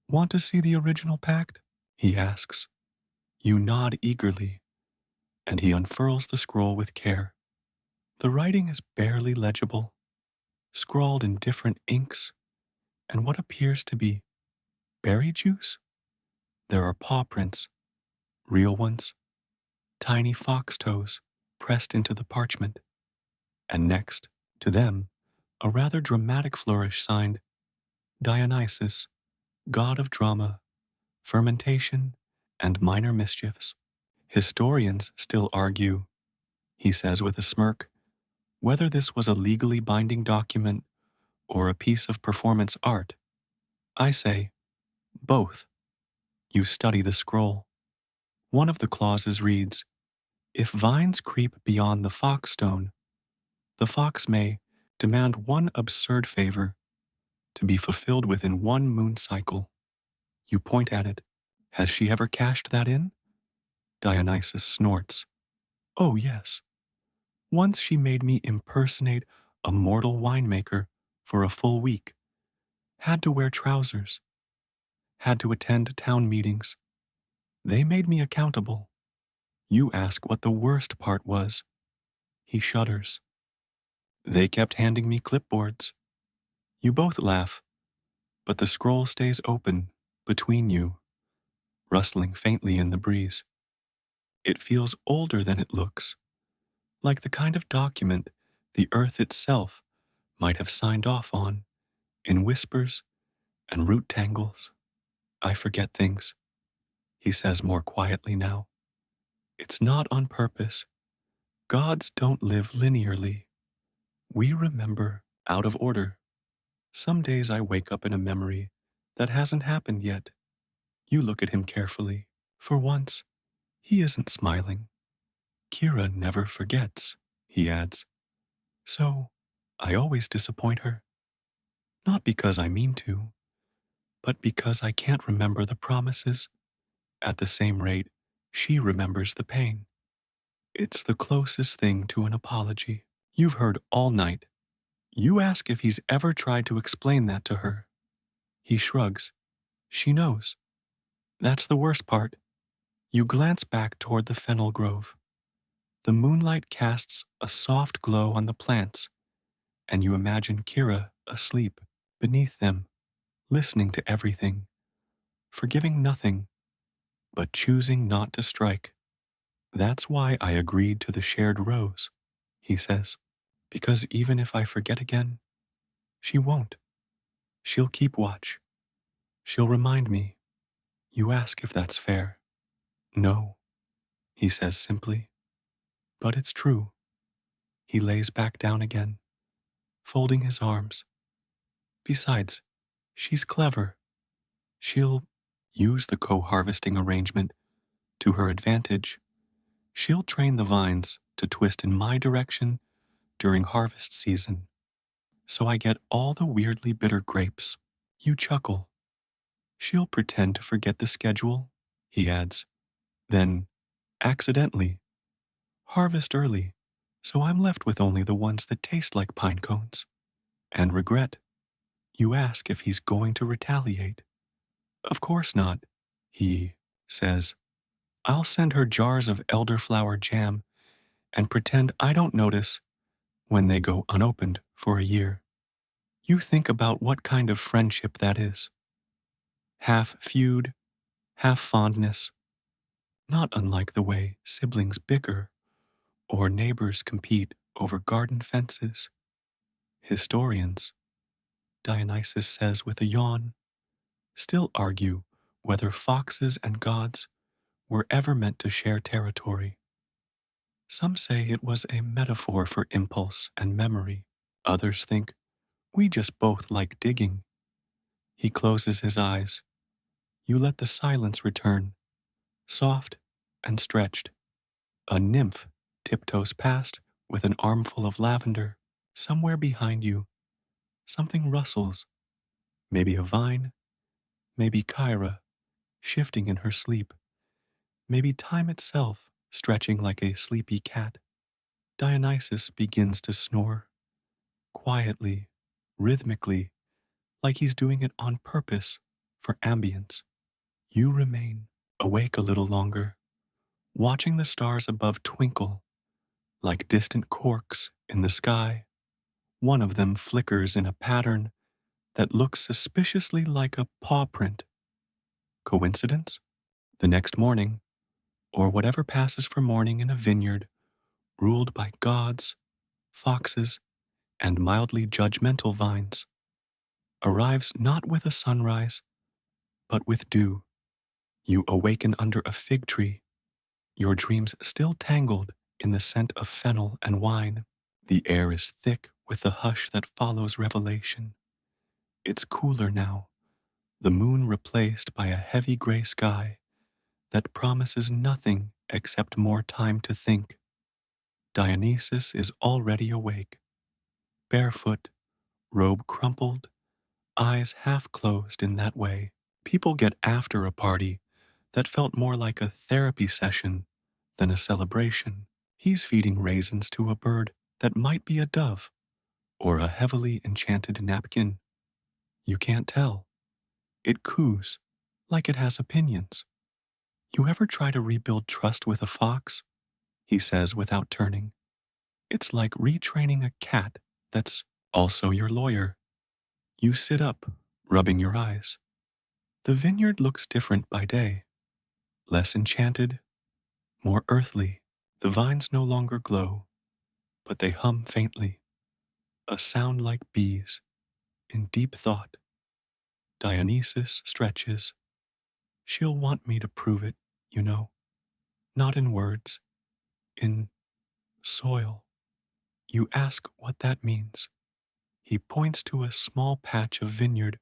Want to see the original pact? He asks. You nod eagerly, and he unfurls the scroll with care. The writing is barely legible, scrawled in different inks, and what appears to be berry juice. There are paw prints, real ones, tiny fox toes pressed into the parchment, and next to them, a rather dramatic flourish signed Dionysus, god of drama, fermentation, and minor mischiefs. Historians still argue, he says with a smirk, whether this was a legally binding document or a piece of performance art. I say, both. You study the scroll. One of the clauses reads, if vines creep beyond the foxstone, the fox may demand one absurd favor to be fulfilled within one moon cycle. You point at it. Has she ever cashed that in? Dionysus snorts. Oh, yes. Once she made me impersonate a mortal winemaker for a full week. Had to wear trousers. Had to attend town meetings. They made me accountable. You ask what the worst part was. He shudders. They kept handing me clipboards. You both laugh, but the scroll stays open between you, rustling faintly in the breeze. It feels older than it looks, like the kind of document the earth itself might have signed off on in whispers and root tangles. I forget things, he says more quietly now. It's not on purpose. Gods don't live linearly. We remember out of order. Some days I wake up in a memory that hasn't happened yet. You look at him carefully. For once, he isn't smiling. Kira never forgets, he adds. So, I always disappoint her. Not because I mean to, but because I can't remember the promises at the same rate she remembers the pain. It's the closest thing to an apology. You've heard all night. You ask if he's ever tried to explain that to her. He shrugs. She knows. That's the worst part. You glance back toward the fennel grove. The moonlight casts a soft glow on the plants, and you imagine Kira asleep beneath them, listening to everything, forgiving nothing, but choosing not to strike. That's why I agreed to the shared rose, he says, because even if I forget again, she won't. She'll keep watch. She'll remind me. You ask if that's fair. No, he says simply. But it's true. He lays back down again, folding his arms. Besides, she's clever. She'll use the co-harvesting arrangement to her advantage. She'll train the vines to twist in my direction during harvest season, so I get all the weirdly bitter grapes. You chuckle. She'll pretend to forget the schedule, he adds. Then, accidentally, harvest early, so I'm left with only the ones that taste like pine cones. And regret. You ask if he's going to retaliate. Of course not, he says. I'll send her jars of elderflower jam and pretend I don't notice when they go unopened for a year. You think about what kind of friendship that is. Half feud, half fondness, not unlike the way siblings bicker or neighbors compete over garden fences. Historians, Dionysus says with a yawn, still argue whether foxes and gods were ever meant to share territory. Some say it was a metaphor for impulse and memory. Others think we just both like digging. He closes his eyes. You let the silence return, soft and stretched. A nymph tiptoes past with an armful of lavender. Somewhere behind you, something rustles. Maybe a vine, maybe Kyra, shifting in her sleep. Maybe time itself, stretching like a sleepy cat. Dionysus begins to snore, quietly, rhythmically, like he's doing it on purpose for ambience. You remain awake a little longer, watching the stars above twinkle like distant corks in the sky. One of them flickers in a pattern that looks suspiciously like a paw print. Coincidence? The next morning, or whatever passes for morning in a vineyard ruled by gods, foxes, and mildly judgmental vines, arrives not with a sunrise, but with dew. You awaken under a fig tree, your dreams still tangled in the scent of fennel and wine. The air is thick with the hush that follows revelation. It's cooler now, the moon replaced by a heavy gray sky that promises nothing except more time to think. Dionysus is already awake, barefoot, robe crumpled, eyes half closed in that way people get after a party that felt more like a therapy session than a celebration. He's feeding raisins to a bird that might be a dove or a heavily enchanted napkin. You can't tell. It coos like it has opinions. You ever try to rebuild trust with a fox? He says without turning. It's like retraining a cat that's also your lawyer. You sit up, rubbing your eyes. The vineyard looks different by day, less enchanted, more earthly. The vines no longer glow, but they hum faintly, a sound like bees in deep thought. Dionysus stretches. She'll want me to prove it, you know, not in words, in soil. You ask what that means. He points to a small patch of vineyard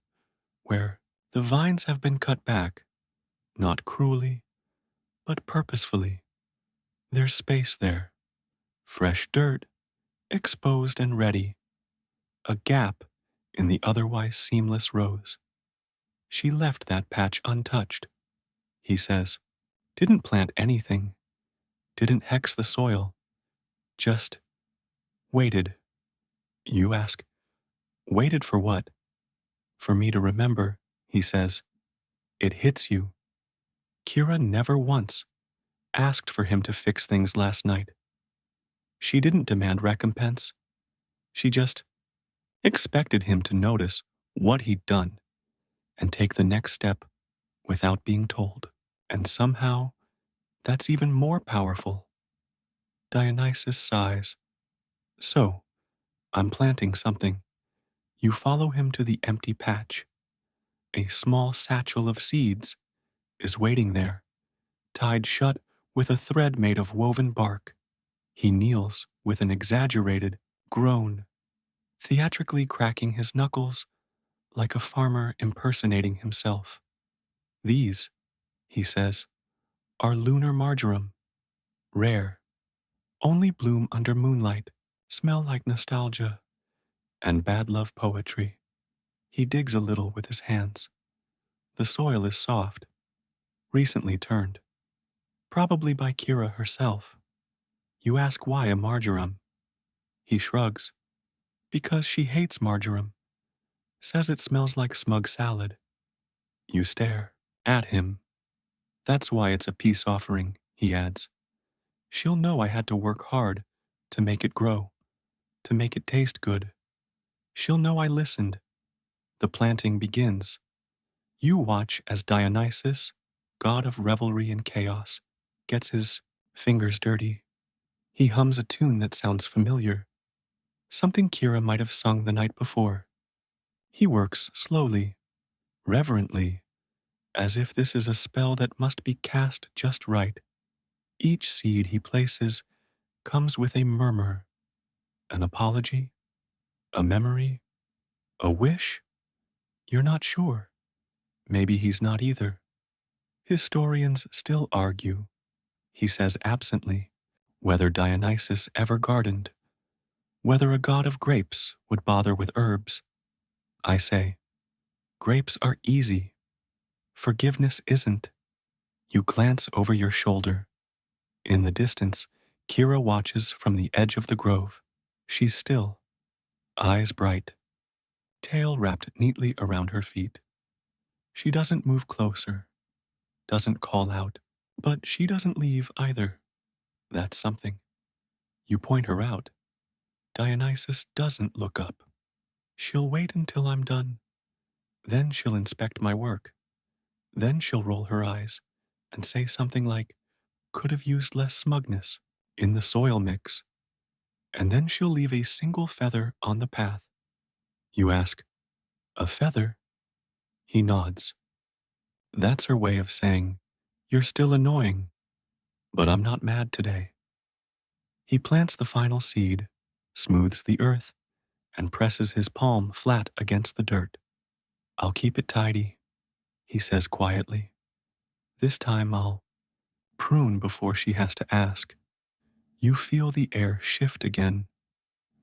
where the vines have been cut back, not cruelly, but purposefully. There's space there, fresh dirt, exposed and ready, a gap in the otherwise seamless rows. She left that patch untouched, he says. Didn't plant anything, didn't hex the soil, just waited. You ask, waited for what? For me to remember, he says. It hits you. Kira never once asked for him to fix things last night. She didn't demand recompense. She just expected him to notice what he'd done and take the next step without being told. And somehow, that's even more powerful. Dionysus sighs. So, I'm planting something. You follow him to the empty patch. A small satchel of seeds is waiting there, tied shut with a thread made of woven bark. He kneels with an exaggerated groan, theatrically cracking his knuckles like a farmer impersonating himself. These, he says, are lunar marjoram, rare, only bloom under moonlight, smell like nostalgia and bad love poetry. He digs a little with his hands. The soil is soft, recently turned, probably by Kira herself. You ask why a marjoram. He shrugs. Because she hates marjoram. Says it smells like smug salad. You stare at him. That's why it's a peace offering, he adds. She'll know I had to work hard to make it grow, to make it taste good. She'll know I listened. The planting begins. You watch as Dionysus, god of revelry and chaos, gets his fingers dirty. He hums a tune that sounds familiar, something Kira might have sung the night before. He works slowly, reverently, as if this is a spell that must be cast just right. Each seed he places comes with a murmur, an apology, a memory, a wish. You're not sure. Maybe he's not either. Historians still argue, he says absently, whether Dionysus ever gardened, whether a god of grapes would bother with herbs. I say, grapes are easy. Forgiveness isn't. You glance over your shoulder. In the distance, Kira watches from the edge of the grove. She's still, eyes bright, tail wrapped neatly around her feet. She doesn't move closer, doesn't call out, but she doesn't leave either. That's something. You point her out. Dionysus doesn't look up. She'll wait until I'm done. Then she'll inspect my work. Then she'll roll her eyes and say something like, could have used less smugness in the soil mix. And then she'll leave a single feather on the path. You ask, a feather? He nods. That's her way of saying, you're still annoying, but I'm not mad today. He plants the final seed, smooths the earth, and presses his palm flat against the dirt. I'll keep it tidy, he says quietly. This time I'll prune before she has to ask. You feel the air shift again,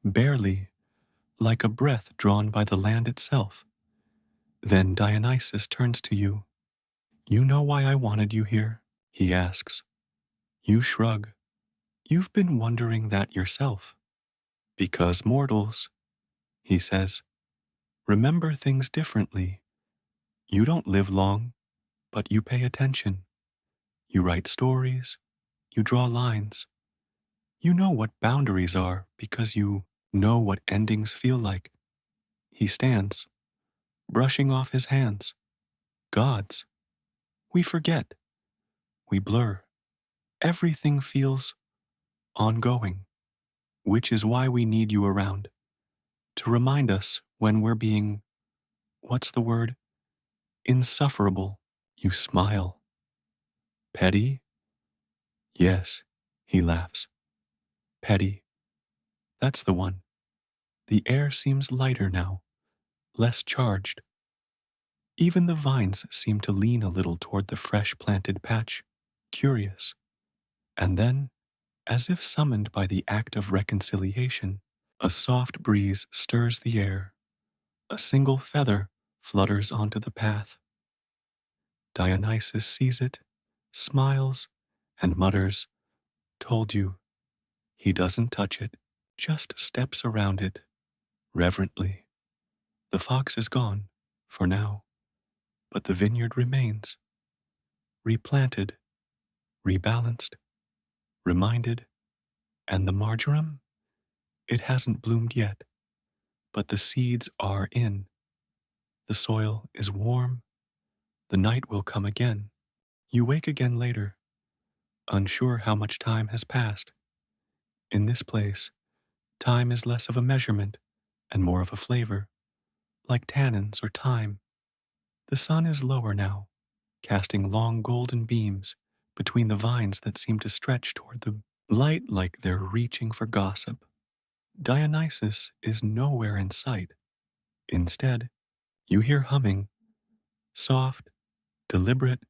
barely, like a breath drawn by the land itself. Then Dionysus turns to you. You know why I wanted you here? He asks. You shrug. You've been wondering that yourself. Because mortals, he says, remember things differently. You don't live long, but you pay attention. You write stories. You draw lines. You know what boundaries are because you know what endings feel like. He stands, brushing off his hands. Gods. We forget. We blur. Everything feels ongoing, which is why we need you around, to remind us when we're being, what's the word? Insufferable. You smile. Petty? Yes, he laughs. Petty. That's the one. The air seems lighter now, less charged. Even the vines seem to lean a little toward the fresh planted patch, curious. And then, as if summoned by the act of reconciliation, a soft breeze stirs the air. A single feather flutters onto the path. Dionysus sees it, smiles, and mutters, told you. He doesn't touch it, just steps around it, reverently. The fox is gone, for now, but the vineyard remains, replanted, rebalanced, reminded, and the marjoram? It hasn't bloomed yet, but the seeds are in. The soil is warm. The night will come again. You wake again later, unsure how much time has passed. In this place, time is less of a measurement and more of a flavor, like tannins or thyme. The sun is lower now, casting long golden beams between the vines that seem to stretch toward the light like they're reaching for gossip. Dionysus is nowhere in sight. Instead, you hear humming, soft, deliberate,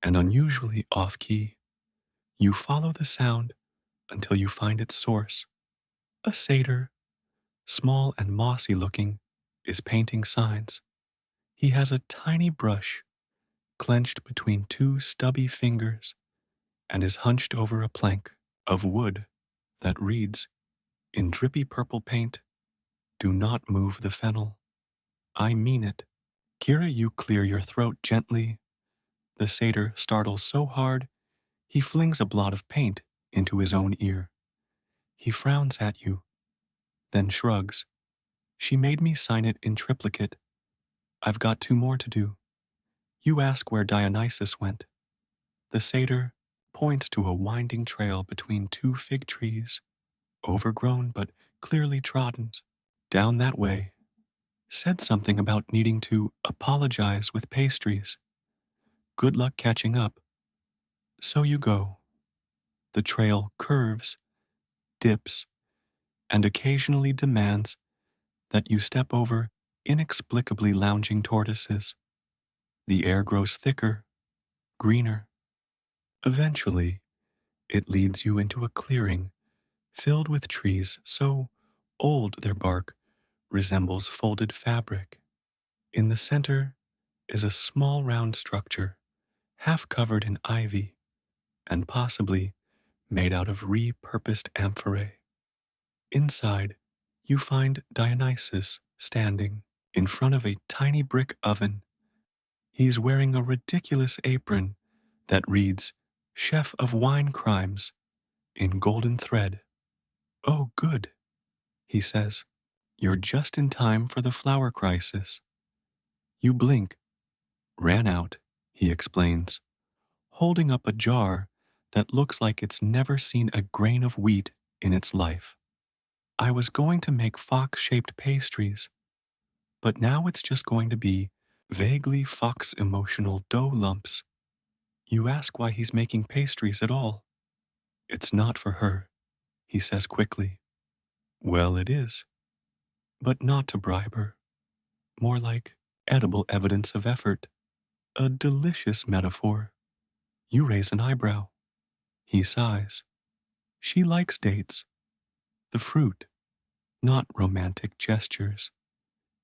and unusually off-key. You follow the sound until you find its source. A satyr, small and mossy looking, is painting signs. He has a tiny brush, clenched between two stubby fingers and is hunched over a plank of wood that reads, in drippy purple paint, "Do not move the fennel." I mean it. Kira, you clear your throat gently. The satyr startles so hard, he flings a blot of paint into his own ear. He frowns at you, then shrugs. She made me sign it in triplicate. I've got two more to do. You ask where Dionysus went. The satyr points to a winding trail between two fig trees, overgrown but clearly trodden. Down that way. Said something about needing to apologize with pastries. Good luck catching up. So you go. The trail curves, dips, and occasionally demands that you step over inexplicably lounging tortoises. The air grows thicker, greener. Eventually, it leads you into a clearing filled with trees so old their bark resembles folded fabric. In the center is a small round structure, half covered in ivy and possibly made out of repurposed amphorae. Inside, you find Dionysus standing in front of a tiny brick oven. He's wearing a ridiculous apron that reads, "Chef of Wine Crimes," in golden thread. "Oh, good," he says. "You're just in time for the flower crisis." You blink. "Ran out," he explains, holding up a jar that looks like it's never seen a grain of wheat in its life. "I was going to make fox-shaped pastries, but now it's just going to be vaguely fox-emotional dough lumps." You ask why he's making pastries at all. "It's not for her," he says quickly. "Well, it is, but not to bribe her. More like edible evidence of effort. A delicious metaphor." You raise an eyebrow. He sighs. She likes dates. The fruit, not romantic gestures.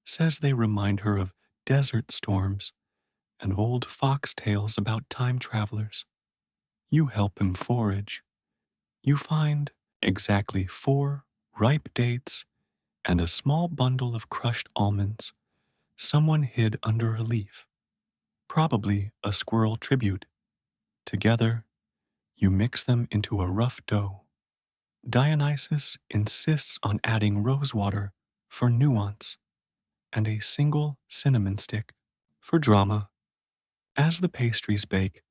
Says they remind her of desert storms and old fox tales about time travelers. You help him forage. You find exactly 4 ripe dates and a small bundle of crushed almonds someone hid under a leaf. Probably a squirrel tribute. Together, you mix them into a rough dough. Dionysus insists on adding rosewater for nuance and a single cinnamon stick for drama. As the pastries bake,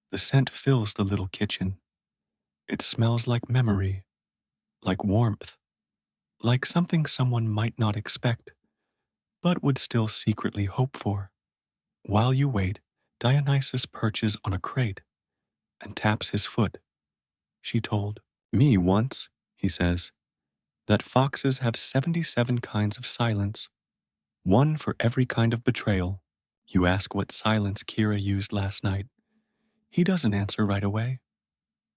the scent fills the little kitchen. It smells like memory, like warmth, like something someone might not expect, but would still secretly hope for. While you wait, Dionysus perches on a crate and taps his foot. "She told me once," he says, "that foxes have 77 kinds of silence, one for every kind of betrayal." You ask what silence Kira used last night. He doesn't answer right away.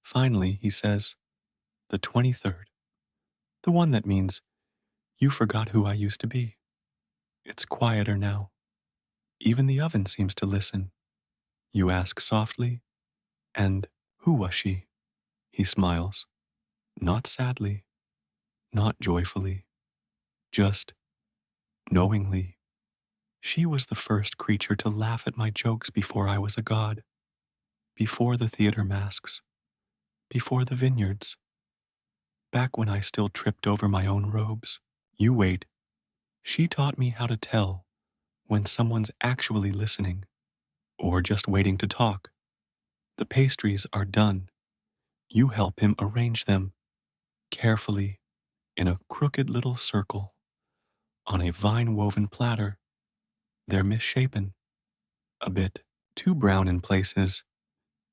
Finally, he says, "The 23rd. The one that means you forgot who I used to be." It's quieter now. Even the oven seems to listen. You ask softly, "And who was she?" He smiles. Not sadly, not joyfully, just knowingly. "She was the first creature to laugh at my jokes before I was a god, before the theater masks, before the vineyards, back when I still tripped over my own robes." You wait. "She taught me how to tell when someone's actually listening or just waiting to talk." The pastries are done. You help him arrange them carefully in a crooked little circle on a vine-woven platter. They're misshapen, a bit too brown in places,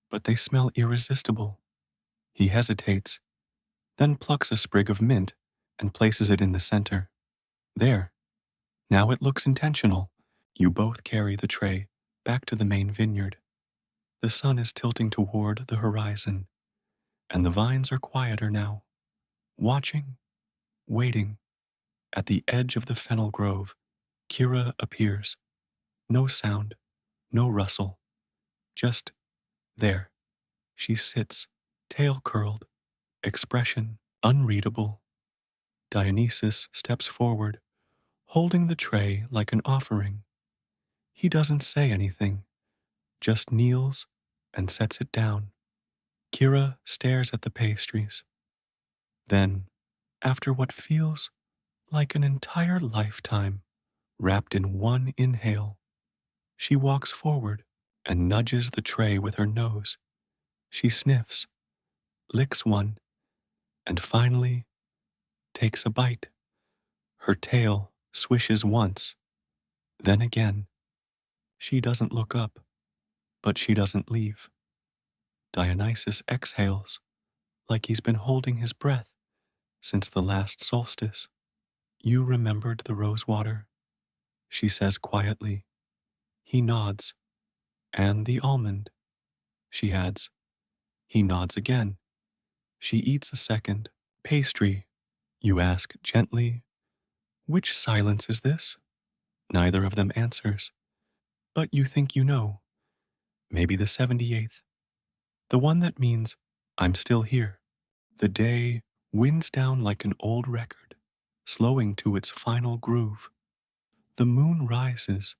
but they smell irresistible. He hesitates, then plucks a sprig of mint and places it in the center. There. Now it looks intentional. You both carry the tray back to the main vineyard. The sun is tilting toward the horizon, and the vines are quieter now. Watching, waiting, at the edge of the fennel grove, Kira appears. No sound, no rustle, Just there. She sits, tail curled, expression unreadable. Dionysus steps forward, holding the tray like an offering. He doesn't say anything, just kneels and sets it down. Kira stares at the pastries. Then, after what feels like an entire lifetime wrapped in one inhale, she walks forward and nudges the tray with her nose. She sniffs, licks one, and finally takes a bite. Her tail swishes once, then again. She doesn't look up, but she doesn't leave. Dionysus exhales like he's been holding his breath since the last solstice. You remembered the rose water, she says quietly. He nods. And the almond, she adds. He nods again. She eats a second. Pastry, you ask gently. Which silence is this? Neither of them answers. But you think you know. Maybe the 78th. The one that means, I'm still here. The day winds down like an old record, slowing to its final groove. The moon rises,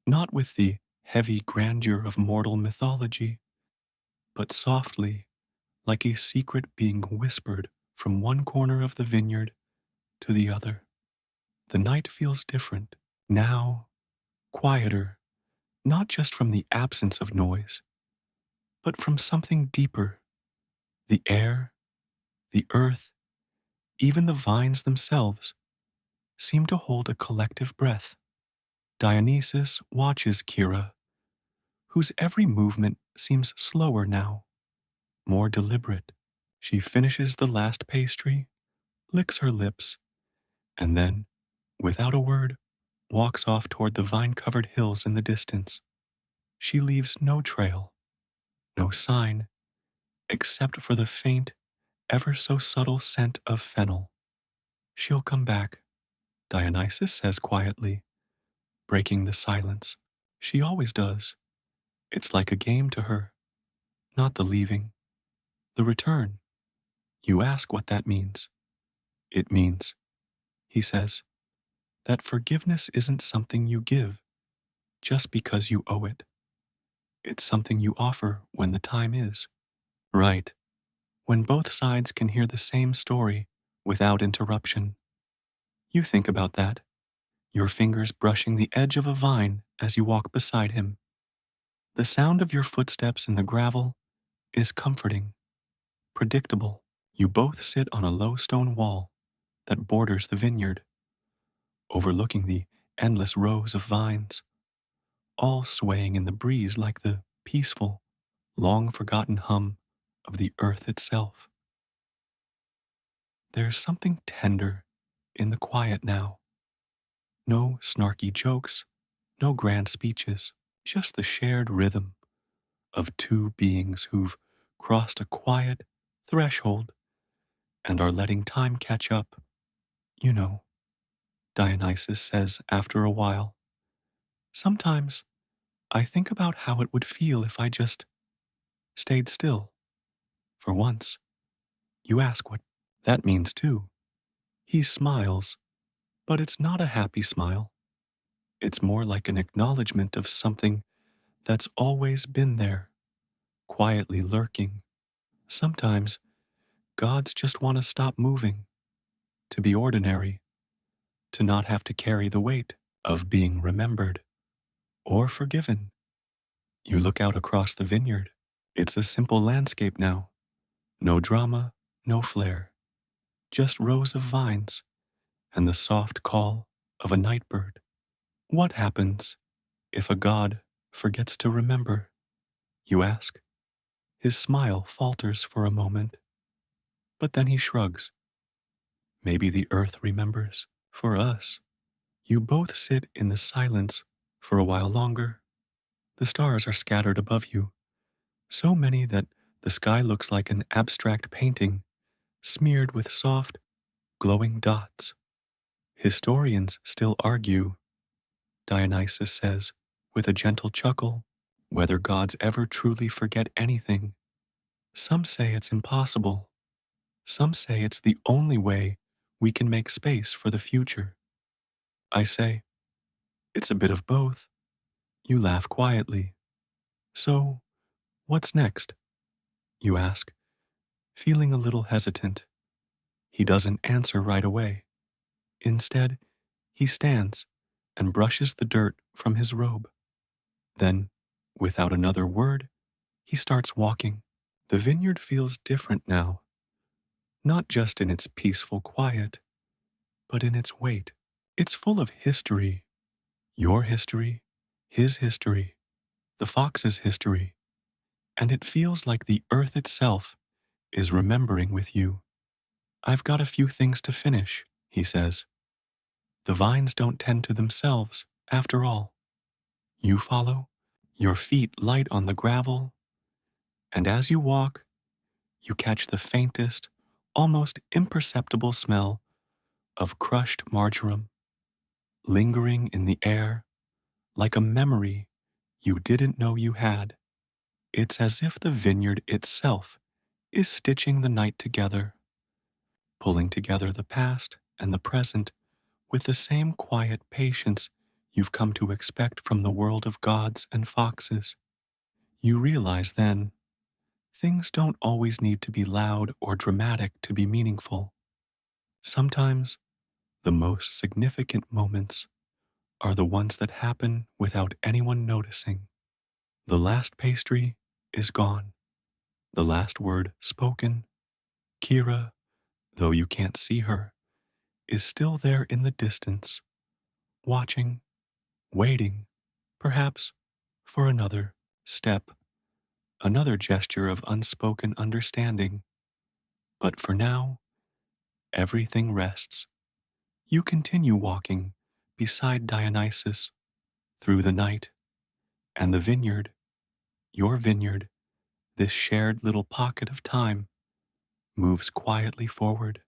not with the heavy grandeur of mortal mythology, but softly, like a secret being whispered from one corner of the vineyard to the other. The night feels different, now quieter, not just from the absence of noise, but from something deeper. The air, the earth, even the vines themselves seem to hold a collective breath. Dionysus watches Kira, whose every movement seems slower now, more deliberate. She finishes the last pastry, licks her lips, and then, without a word, walks off toward the vine-covered hills in the distance. She leaves no trail, no sign, except for the faint, ever so subtle scent of fennel. She'll come back, Dionysus says quietly, breaking the silence. She always does. It's like a game to her, not the leaving, the return. You ask what that means. It means, he says, that forgiveness isn't something you give just because you owe it. It's something you offer when the time is. Right. When both sides can hear the same story without interruption. You think about that, your fingers brushing the edge of a vine as you walk beside him. The sound of your footsteps in the gravel is comforting, predictable. You both sit on a low stone wall that borders the vineyard, overlooking the endless rows of vines, all swaying in the breeze like the peaceful, long forgotten hum of the earth itself. There's something tender in the quiet now. No snarky jokes, no grand speeches, just the shared rhythm of two beings who've crossed a quiet threshold and are letting time catch up. You know, Dionysus says after a while. Sometimes I think about how it would feel if I just stayed still. For once, you ask what that means too. He smiles, but it's not a happy smile. It's more like an acknowledgement of something that's always been there, quietly lurking. Sometimes gods just want to stop moving, to be ordinary, to not have to carry the weight of being remembered or forgiven. You look out across the vineyard. It's a simple landscape now. No drama, no flair, just rows of vines and the soft call of a night bird. What happens if a god forgets to remember? You ask. His smile falters for a moment, but then he shrugs. Maybe the earth remembers for us. You both sit in the silence for a while longer. The stars are scattered above you, so many that the sky looks like an abstract painting smeared with soft, glowing dots. Historians still argue, Dionysus says, with a gentle chuckle, whether gods ever truly forget anything. Some say it's impossible. Some say it's the only way we can make space for the future. I say, it's a bit of both. You laugh quietly. So, what's next? You ask, feeling a little hesitant. He doesn't answer right away. Instead, he stands and brushes the dirt from his robe. Then, without another word, he starts walking. The vineyard feels different now, not just in its peaceful quiet, but in its weight. It's full of history, your history, his history, the fox's history, and it feels like the earth itself is remembering with you. I've got a few things to finish, he says. The vines don't tend to themselves, after all. You follow, your feet light on the gravel, and as you walk, you catch the faintest, almost imperceptible smell of crushed marjoram, lingering in the air like a memory you didn't know you had. It's as if the vineyard itself is stitching the night together, pulling together the past and the present with the same quiet patience you've come to expect from the world of gods and foxes. You realize then, things don't always need to be loud or dramatic to be meaningful. Sometimes, the most significant moments are the ones that happen without anyone noticing. The last pastry is gone, the last word spoken. Kira, though you can't see her, is still there in the distance, watching, waiting, perhaps, for another step, another gesture of unspoken understanding. But for now, everything rests. You continue walking beside Dionysus through the night, and the vineyard, your vineyard, this shared little pocket of time, moves quietly forward.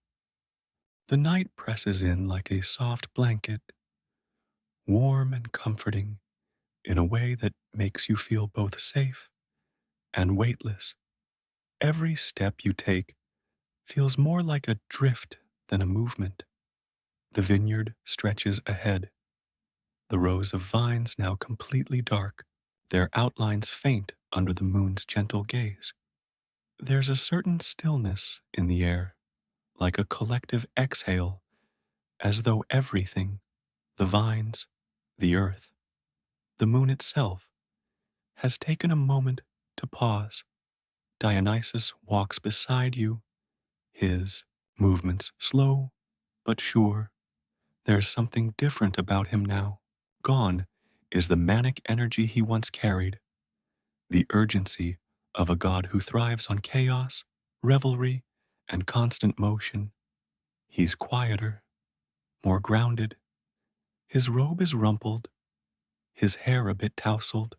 The night presses in like a soft blanket, warm and comforting in a way that makes you feel both safe and weightless. Every step you take feels more like a drift than a movement. The vineyard stretches ahead, the rows of vines now completely dark, their outlines faint under the moon's gentle gaze. There's a certain stillness in the air, like a collective exhale, as though everything, the vines, the earth, the moon itself, has taken a moment to pause. Dionysus walks beside you, his movements slow but sure. There's something different about him now. Gone is the manic energy he once carried, the urgency of a god who thrives on chaos, revelry, and constant motion. He's quieter, more grounded. His robe is rumpled, his hair a bit tousled,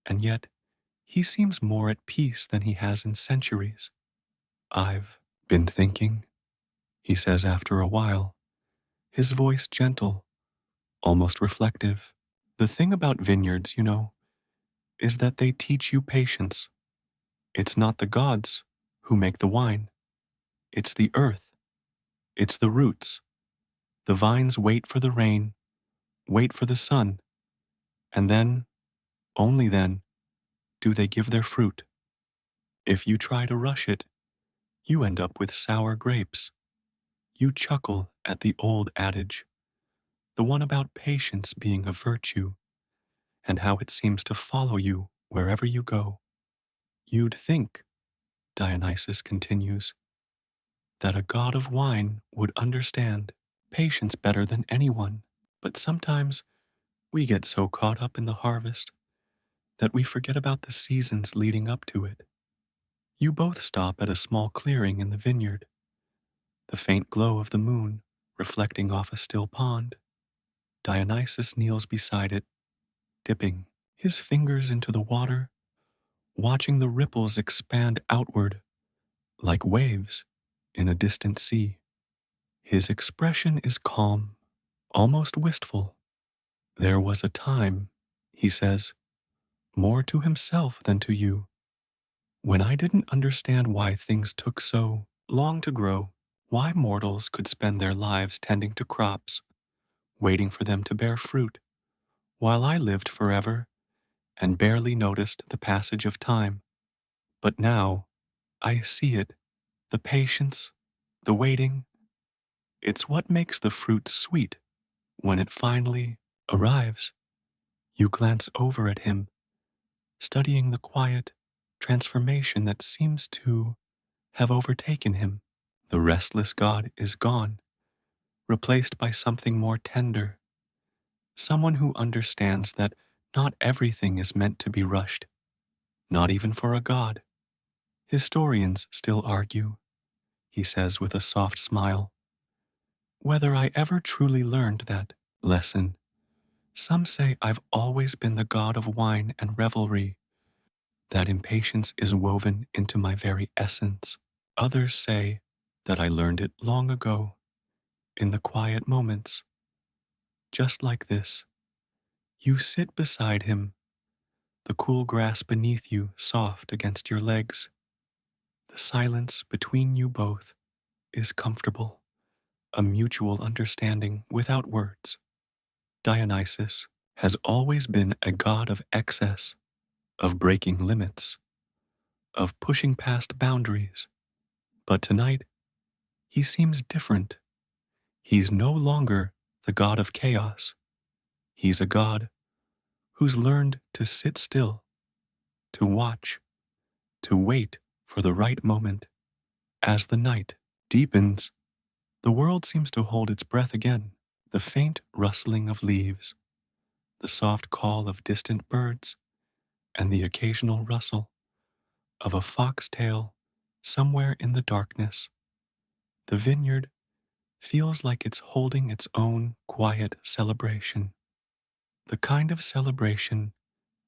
and yet he seems more at peace than he has in centuries. I've been thinking, he says after a while, his voice gentle, almost reflective. The thing about vineyards, is that they teach you patience. It's not the gods who make the wine. It's the earth. It's the roots. The vines wait for the rain, wait for the sun, and then, only then, do they give their fruit. If you try to rush it, you end up with sour grapes. You chuckle at the old adage, the one about patience being a virtue, and how it seems to follow you wherever you go. You'd think, Dionysus continues, that a god of wine would understand patience better than anyone, but sometimes we get so caught up in the harvest that we forget about the seasons leading up to it. You both stop at a small clearing in the vineyard, the faint glow of the moon reflecting off a still pond. Dionysus kneels beside it, dipping his fingers into the water, watching the ripples expand outward like waves in a distant sea. His expression is calm, almost wistful. There was a time, he says, more to himself than to you. When I didn't understand why things took so long to grow, why mortals could spend their lives tending to crops, waiting for them to bear fruit, while I lived forever and barely noticed the passage of time. But now I see it, the patience, the waiting. It's what makes the fruit sweet when it finally arrives. You glance over at him, studying the quiet transformation that seems to have overtaken him. The restless God is gone, replaced by something more tender, someone who understands that not everything is meant to be rushed, not even for a God. Historians still argue, he says with a soft smile, whether I ever truly learned that lesson. Some say I've always been the god of wine and revelry, that impatience is woven into my very essence. Others say that I learned it long ago, in the quiet moments, just like this. You sit beside him, the cool grass beneath you soft against your legs. The silence between you both is comfortable, a mutual understanding without words. Dionysus has always been a god of excess, of breaking limits, of pushing past boundaries. But tonight, he seems different. He's no longer the god of chaos. He's a god who's learned to sit still, to watch, to wait for the right moment. As the night deepens, the world seems to hold its breath again. The faint rustling of leaves, the soft call of distant birds, and the occasional rustle of a foxtail somewhere in the darkness. The vineyard feels like it's holding its own quiet celebration, the kind of celebration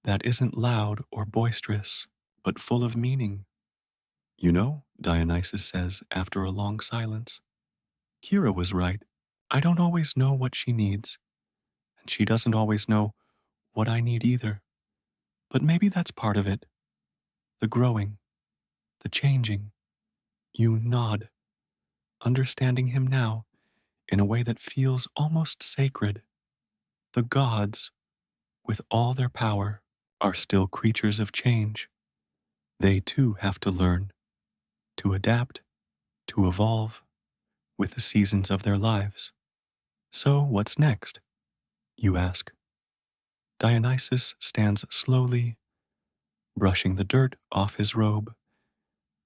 that isn't loud or boisterous, but full of meaning. You know, Dionysus says after a long silence, Kira was right. I don't always know what she needs, and she doesn't always know what I need either. But maybe that's part of it, the growing, the changing. You nod, understanding him now in a way that feels almost sacred. The gods, with all their power, are still creatures of change. They too have to learn, to adapt, to evolve with the seasons of their lives. So, what's next? You ask. Dionysus stands slowly, brushing the dirt off his robe,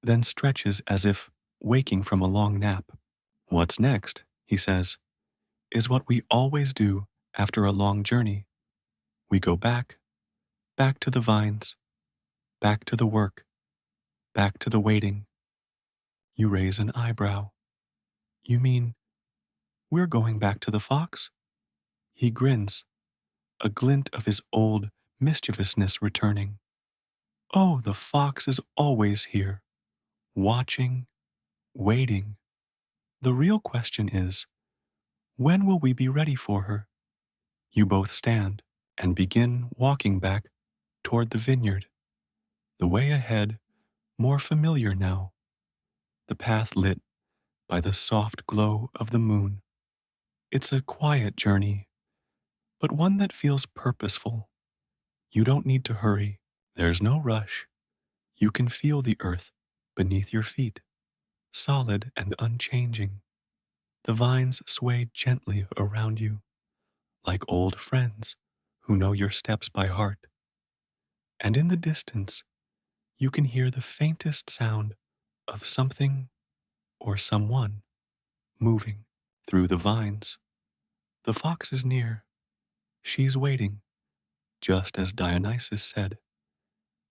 then stretches as if waking from a long nap. What's next, he says, is what we always do after a long journey. We go back, back to the vines, back to the work, back to the waiting. You raise an eyebrow. You mean we're going back to the fox? He grins, a glint of his old mischievousness returning. Oh, the fox is always here, watching, waiting. The real question is, when will we be ready for her? You both stand and begin walking back toward the vineyard, the way ahead more familiar now, the path lit by the soft glow of the moon. It's a quiet journey, but one that feels purposeful. You don't need to hurry. There's no rush. You can feel the earth beneath your feet, solid and unchanging. The vines sway gently around you, like old friends who know your steps by heart. And in the distance, you can hear the faintest sound of something or someone moving through the vines. The fox is near. She's waiting, just as Dionysus said.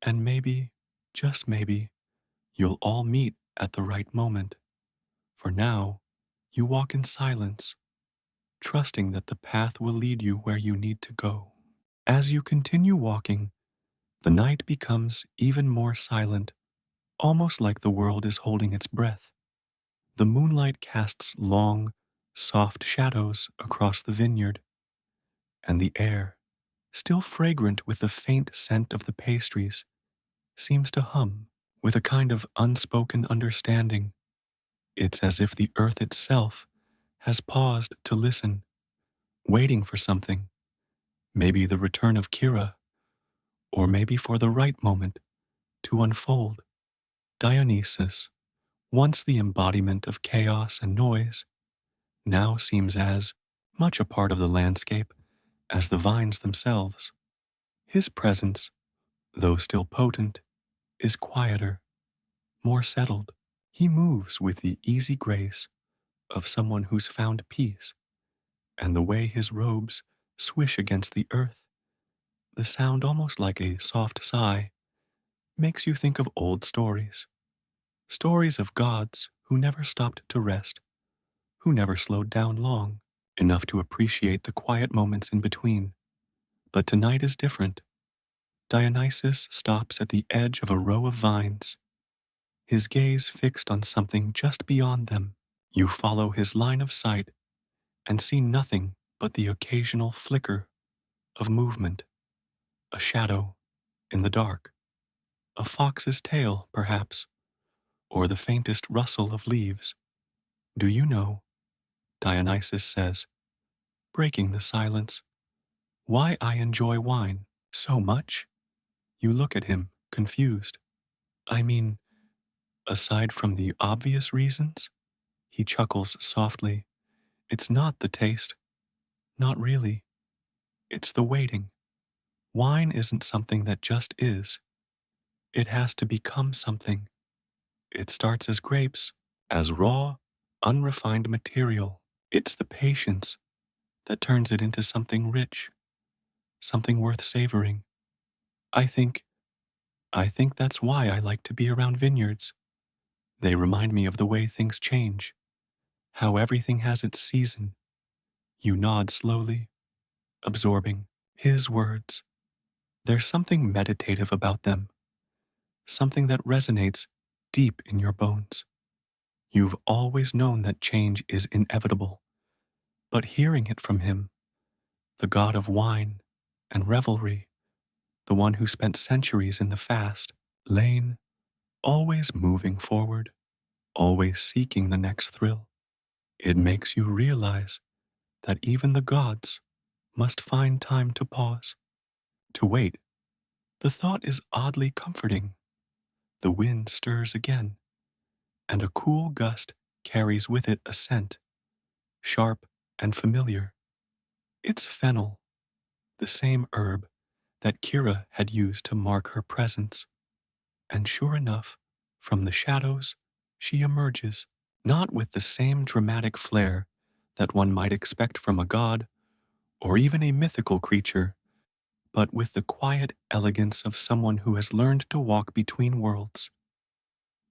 And maybe, just maybe, you'll all meet at the right moment. For now, you walk in silence, trusting that the path will lead you where you need to go. As you continue walking, the night becomes even more silent, almost like the world is holding its breath. The moonlight casts long, soft shadows across the vineyard, and the air still fragrant with the faint scent of the pastries, seems to hum with a kind of unspoken understanding. It's as if the earth itself has paused to listen, waiting for something, maybe the return of Kira, or maybe for the right moment to unfold. Dionysus, once the embodiment of chaos and noise, now seems as much a part of the landscape as the vines themselves. His presence, though still potent, is quieter, more settled. He moves with the easy grace of someone who's found peace, and the way his robes swish against the earth, the sound almost like a soft sigh, makes you think of old stories. Stories of gods who never stopped to rest, who never slowed down long enough to appreciate the quiet moments in between. But tonight is different. Dionysus stops at the edge of a row of vines, his gaze fixed on something just beyond them. You follow his line of sight and see nothing but the occasional flicker of movement, a shadow in the dark, a fox's tail, perhaps, or the faintest rustle of leaves. Do you know, Dionysus says, breaking the silence, why I enjoy wine so much? You look at him, confused. I mean, aside from the obvious reasons, he chuckles softly. It's not the taste. Not really. It's the waiting. Wine isn't something that just is. It has to become something. It starts as grapes, as raw, unrefined material. It's the patience that turns it into something rich, something worth savoring. I think, I think that's why I like to be around vineyards. They remind me of the way things change, how everything has its season. You nod slowly, absorbing his words. There's something meditative about them, something that resonates deep in your bones. You've always known that change is inevitable, but hearing it from him, the god of wine and revelry, the one who spent centuries in the fast lane, always moving forward, always seeking the next thrill, it makes you realize that even the gods must find time to pause, to wait. The thought is oddly comforting. The wind stirs again, and a cool gust carries with it a scent, sharp and familiar. It's fennel, the same herb that Kira had used to mark her presence. And sure enough, from the shadows, she emerges, not with the same dramatic flair that one might expect from a god or even a mythical creature, but with the quiet elegance of someone who has learned to walk between worlds.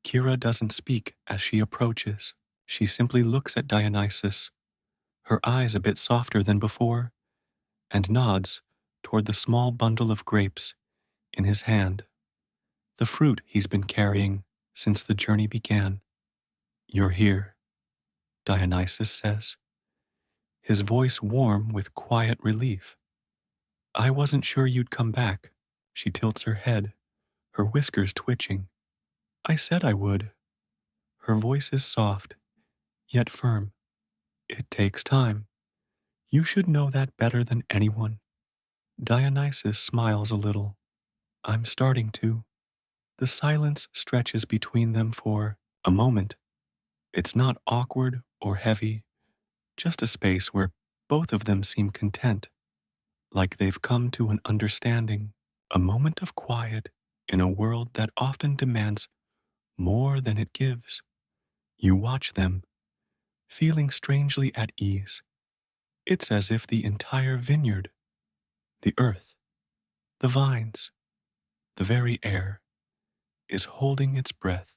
Kira doesn't speak as she approaches. She simply looks at Dionysus, her eyes a bit softer than before, and nods toward the small bundle of grapes in his hand, the fruit he's been carrying since the journey began. You're here, Dionysus says, his voice warm with quiet relief. I wasn't sure you'd come back. She tilts her head, her whiskers twitching. I said I would. Her voice is soft, yet firm. It takes time. You should know that better than anyone. Dionysus smiles a little. I'm starting to. The silence stretches between them for a moment. It's not awkward or heavy, just a space where both of them seem content, like they've come to an understanding, a moment of quiet in a world that often demands more than it gives. You watch them, feeling strangely at ease. It's as if the entire vineyard, the earth, the vines, the very air, is holding its breath,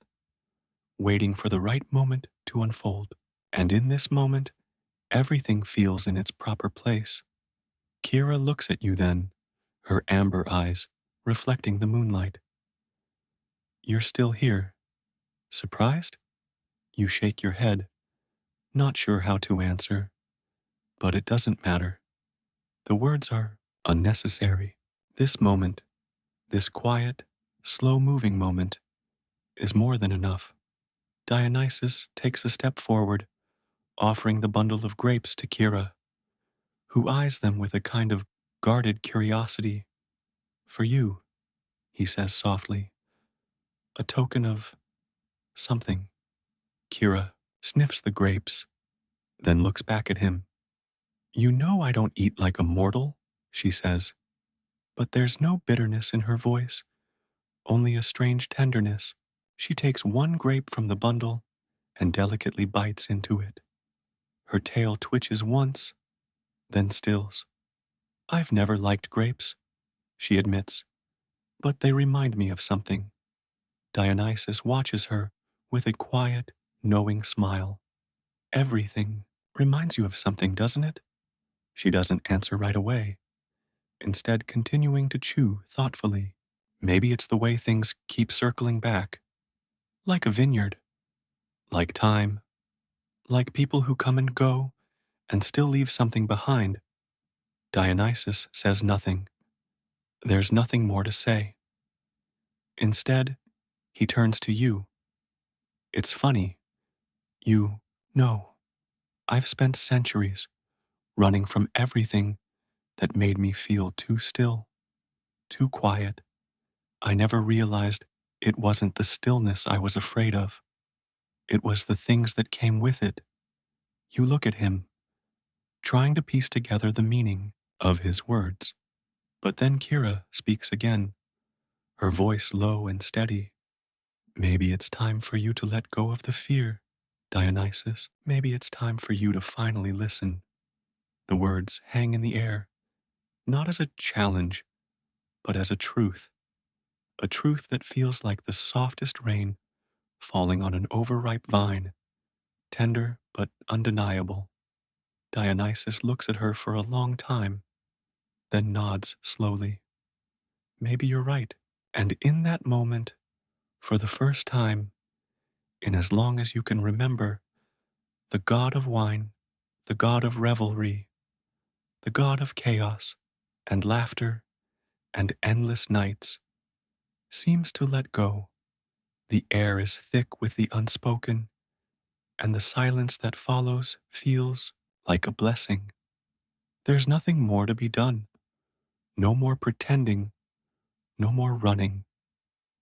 waiting for the right moment to unfold. And in this moment, everything feels in its proper place. Kira looks at you then, her amber eyes reflecting the moonlight. You're still here. Surprised? You shake your head, not sure how to answer, but it doesn't matter. The words are unnecessary. This moment, this quiet, slow-moving moment, is more than enough. Dionysus takes a step forward, offering the bundle of grapes to Kira, who eyes them with a kind of guarded curiosity. For you, he says softly, a token of something. Kira sniffs the grapes, then looks back at him. You know I don't eat like a mortal, she says, but there's no bitterness in her voice, only a strange tenderness. She takes one grape from the bundle and delicately bites into it. Her tail twitches once, then stills. I've never liked grapes, she admits, but they remind me of something. Dionysus watches her with a quiet, knowing smile. Everything reminds you of something, doesn't it? She doesn't answer right away, instead continuing to chew thoughtfully. Maybe it's the way things keep circling back, like a vineyard, like time, like people who come and go and still leave something behind. Dionysus says nothing. There's nothing more to say. Instead, he turns to you. It's funny. You know, I've spent centuries running from everything that made me feel too still, too quiet. I never realized it wasn't the stillness I was afraid of. It was the things that came with it. You look at him, trying to piece together the meaning of his words. But then Kira speaks again, her voice low and steady. Maybe it's time for you to let go of the fear, Dionysus. Maybe it's time for you to finally listen. The words hang in the air, not as a challenge, but as a truth that feels like the softest rain falling on an overripe vine, tender but undeniable. Dionysus looks at her for a long time, then nods slowly. Maybe you're right. And in that moment, for the first time, in as long as you can remember, the god of wine, the god of revelry, the god of chaos and laughter and endless nights, seems to let go. The air is thick with the unspoken, and the silence that follows feels like a blessing. There's nothing more to be done. No more pretending, no more running.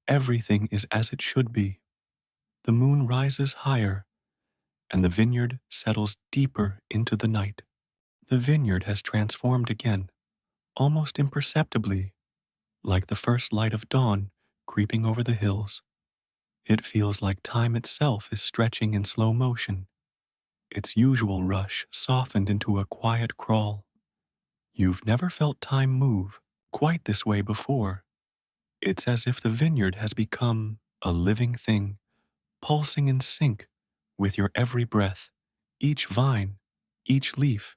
Everything is as it should be. The moon rises higher, and the vineyard settles deeper into the night. The vineyard has transformed again, almost imperceptibly, like the first light of dawn creeping over the hills. It feels like time itself is stretching in slow motion, its usual rush softened into a quiet crawl. You've never felt time move quite this way before. It's as if the vineyard has become a living thing, pulsing in sync with your every breath, each vine, each leaf,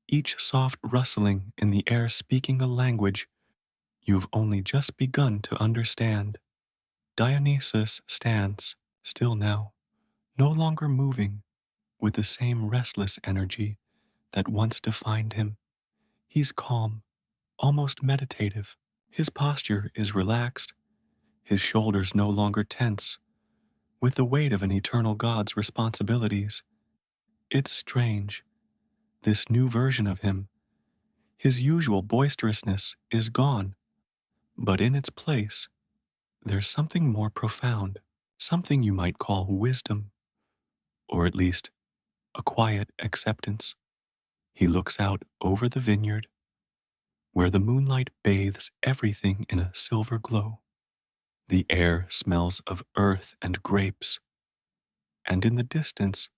each soft rustling in the air speaking a language you've only just begun to understand. Dionysus stands, still now, no longer moving, with the same restless energy that once defined him. He's calm, almost meditative. His posture is relaxed, his shoulders no longer tense, with the weight of an eternal god's responsibilities. It's strange, this new version of him. His usual boisterousness is gone, but in its place, there's something more profound, something you might call wisdom, or at least a quiet acceptance. He looks out over the vineyard, where the moonlight bathes everything in a silver glow. The air smells of earth and grapes, and in the distance,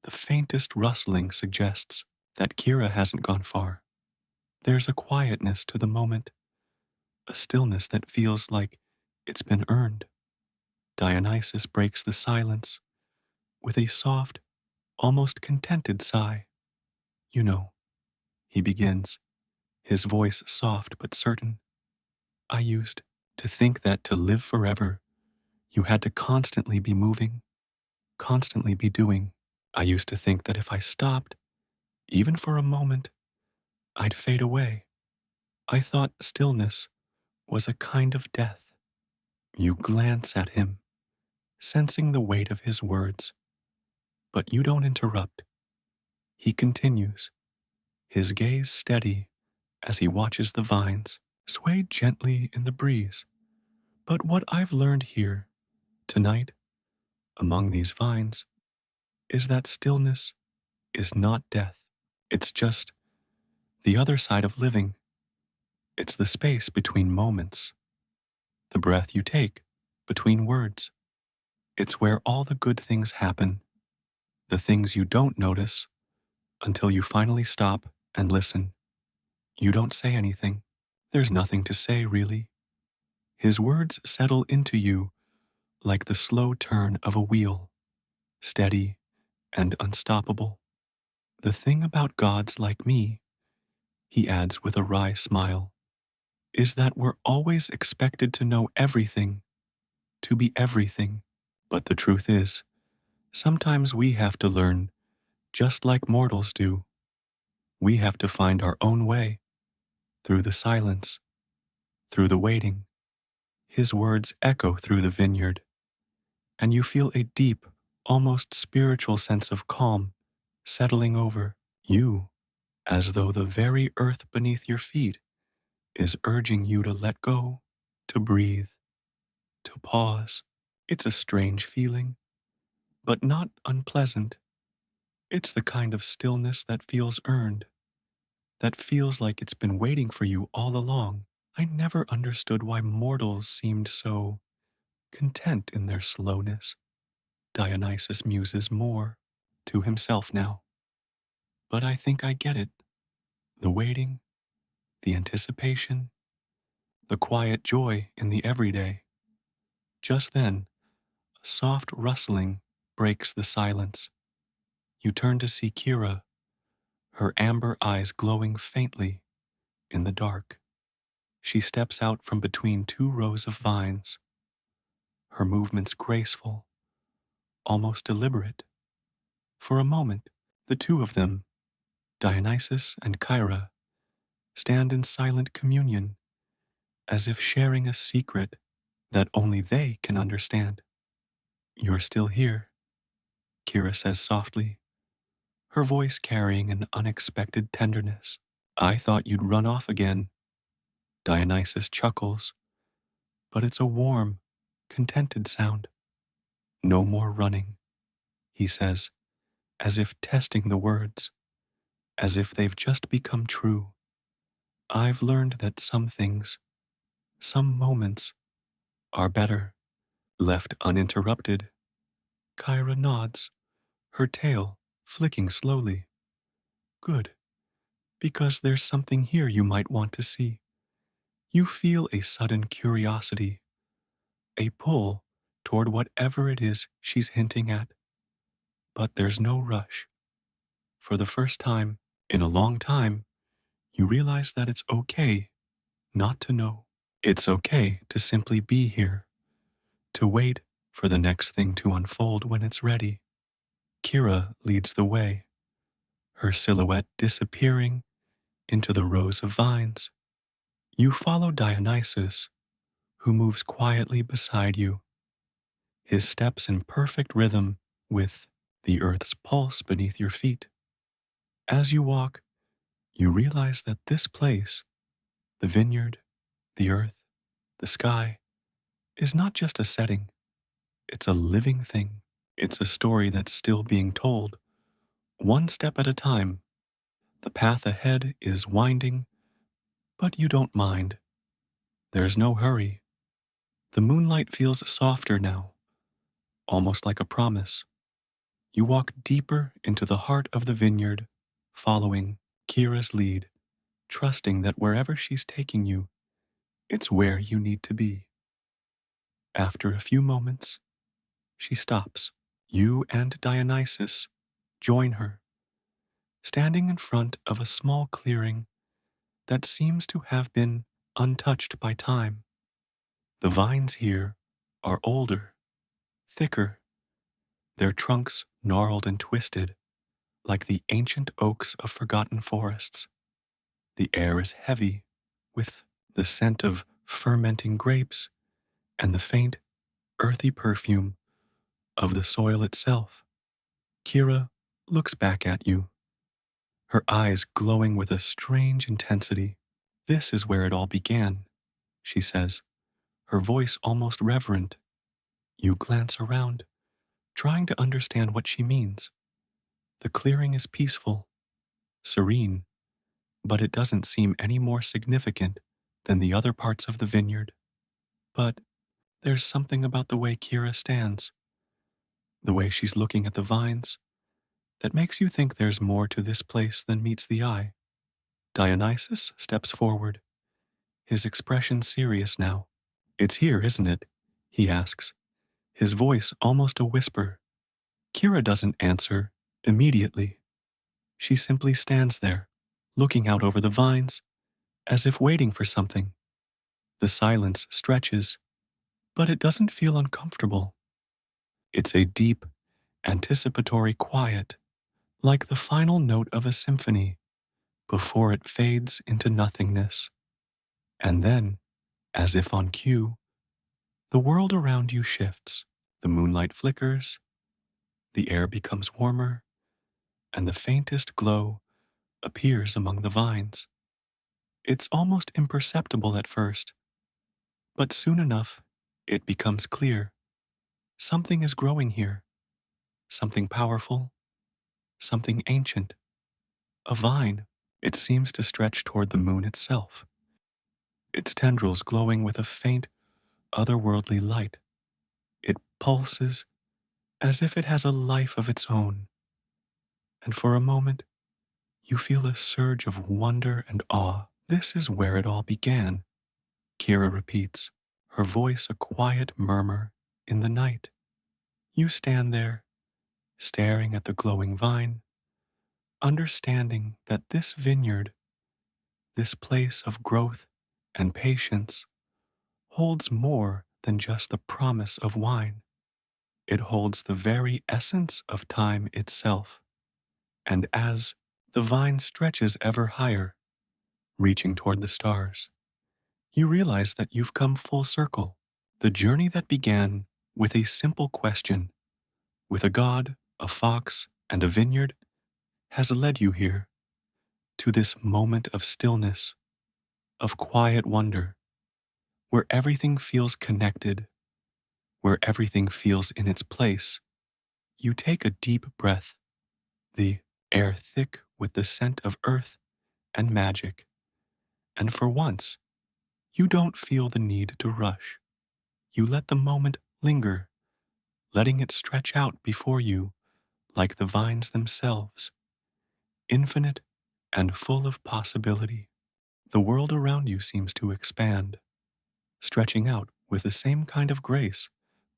the faintest rustling suggests that Kira hasn't gone far. There's a quietness to the moment, a stillness that feels like it's been earned. Dionysus breaks the silence with a soft, almost contented sigh. You know, he begins, his voice soft but certain. I used to think that to live forever, you had to constantly be moving, constantly be doing. I used to think that if I stopped, even for a moment, I'd fade away. I thought stillness was a kind of death. You glance at him, sensing the weight of his words, but you don't interrupt. He continues, his gaze steady as he watches the vines sway gently in the breeze. But what I've learned here tonight among these vines is that stillness is not death. It's just the other side of living. It's the space between moments, the breath you take between words. It's where all the good things happen, the things you don't notice until you finally stop and listen. You don't say anything. There's nothing to say, really. His words settle into you like the slow turn of a wheel, steady and unstoppable. The thing about gods like me, he adds with a wry smile, is that we're always expected to know everything, to be everything. But the truth is, sometimes we have to learn just like mortals do. We have to find our own way through the silence, through the waiting. His words echo through the vineyard, and you feel a deep, almost spiritual sense of calm settling over you, as though the very earth beneath your feet is urging you to let go, to breathe, to pause. It's a strange feeling, but not unpleasant. It's the kind of stillness that feels earned, that feels like it's been waiting for you all along. I never understood why mortals seemed so content in their slowness. Dionysus muses more to himself now. But I think I get it. The waiting, the anticipation, the quiet joy in the everyday. Just then, a soft rustling breaks the silence. You turn to see Kira, her amber eyes glowing faintly in the dark. She steps out from between two rows of vines, her movements graceful, almost deliberate. For a moment, the two of them, Dionysus and Kyra, stand in silent communion, as if sharing a secret that only they can understand. You're still here, Kira says softly, her voice carrying an unexpected tenderness. I thought you'd run off again. Dionysus chuckles, but it's a warm, contented sound. No more running, he says, as if testing the words, as if they've just become true. I've learned that some things, some moments, are better left uninterrupted. Kyra nods, her tail flicking slowly. Good, because there's something here you might want to see. You feel a sudden curiosity, a pull toward whatever it is she's hinting at. But there's no rush. For the first time in a long time, you realize that it's okay not to know. It's okay to simply be here, to wait for the next thing to unfold when it's ready. Kira leads the way, her silhouette disappearing into the rows of vines. You follow Dionysus, who moves quietly beside you, his steps in perfect rhythm with the earth's pulse beneath your feet. As you walk, you realize that this place, the vineyard, the earth, the sky, is not just a setting, it's a living thing. It's a story that's still being told, one step at a time. The path ahead is winding, but you don't mind. There's no hurry. The moonlight feels softer now, almost like a promise. You walk deeper into the heart of the vineyard, following Kira's lead, trusting that wherever she's taking you, it's where you need to be. After a few moments, she stops. You and Dionysus join her, standing in front of a small clearing that seems to have been untouched by time. The vines here are older, thicker, their trunks gnarled and twisted, like the ancient oaks of forgotten forests. The air is heavy with the scent of fermenting grapes and the faint, earthy perfume of the soil itself. Kira looks back at you, her eyes glowing with a strange intensity. "This is where it all began," she says, her voice almost reverent. You glance around, trying to understand what she means. The clearing is peaceful, serene, but it doesn't seem any more significant than the other parts of the vineyard. But there's something about the way Kira stands, the way she's looking at the vines, that makes you think there's more to this place than meets the eye. Dionysus steps forward, his expression serious now. "It's here, isn't it?" he asks, his voice almost a whisper. Kira doesn't answer immediately. She simply stands there, looking out over the vines, as if waiting for something. The silence stretches, but it doesn't feel uncomfortable. It's a deep, anticipatory quiet, like the final note of a symphony before it fades into nothingness. And then, as if on cue, the world around you shifts. The moonlight flickers, the air becomes warmer, and the faintest glow appears among the vines. It's almost imperceptible at first, but soon enough, it becomes clear. Something is growing here, something powerful, something ancient. A vine. It seems to stretch toward the moon itself, its tendrils glowing with a faint, otherworldly light. It pulses as if it has a life of its own, and for a moment, you feel a surge of wonder and awe. "This is where it all began," Kira repeats, her voice a quiet murmur in the night. You stand there, staring at the glowing vine, understanding that this vineyard, this place of growth and patience, holds more than just the promise of wine. It holds the very essence of time itself. And as the vine stretches ever higher, reaching toward the stars, you realize that you've come full circle. The journey that began with a simple question, with a god, a fox, and a vineyard, has led you here, to this moment of stillness, of quiet wonder, where everything feels connected, where everything feels in its place. You take a deep breath, the air thick with the scent of earth and magic, and for once, you don't feel the need to rush. You let the moment linger, letting it stretch out before you like the vines themselves, infinite and full of possibility. The world around you seems to expand, stretching out with the same kind of grace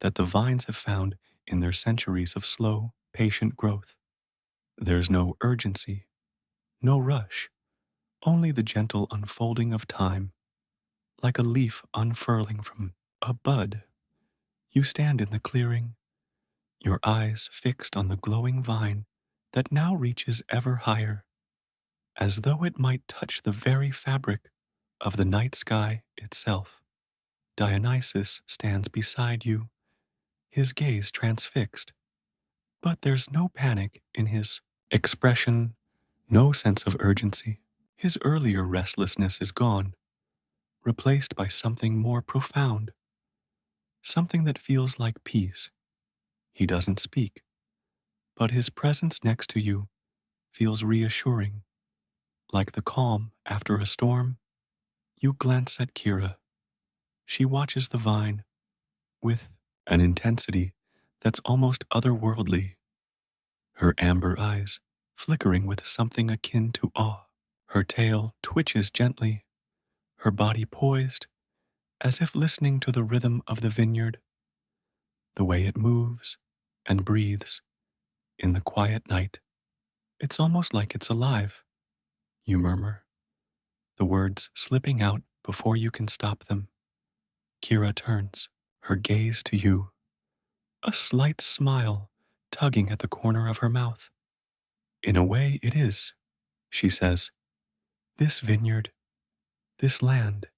that the vines have found in their centuries of slow, patient growth. There's no urgency, no rush, only the gentle unfolding of time, like a leaf unfurling from a bud. You stand in the clearing, your eyes fixed on the glowing vine that now reaches ever higher, as though it might touch the very fabric of the night sky itself. Dionysus stands beside you, his gaze transfixed, but there's no panic in his expression, no sense of urgency. His earlier restlessness is gone, replaced by something more profound, something that feels like peace. He doesn't speak, but his presence next to you feels reassuring, like the calm after a storm. You glance at Kira. She watches the vine with an intensity that's almost otherworldly, her amber eyes flickering with something akin to awe. Her tail twitches gently, her body poised, as if listening to the rhythm of the vineyard, the way it moves and breathes in the quiet night. "It's almost like it's alive," you murmur, the words slipping out before you can stop them. Kira turns, her gaze to you, a slight smile tugging at the corner of her mouth. "In a way, it is," she says. "This vineyard, This land,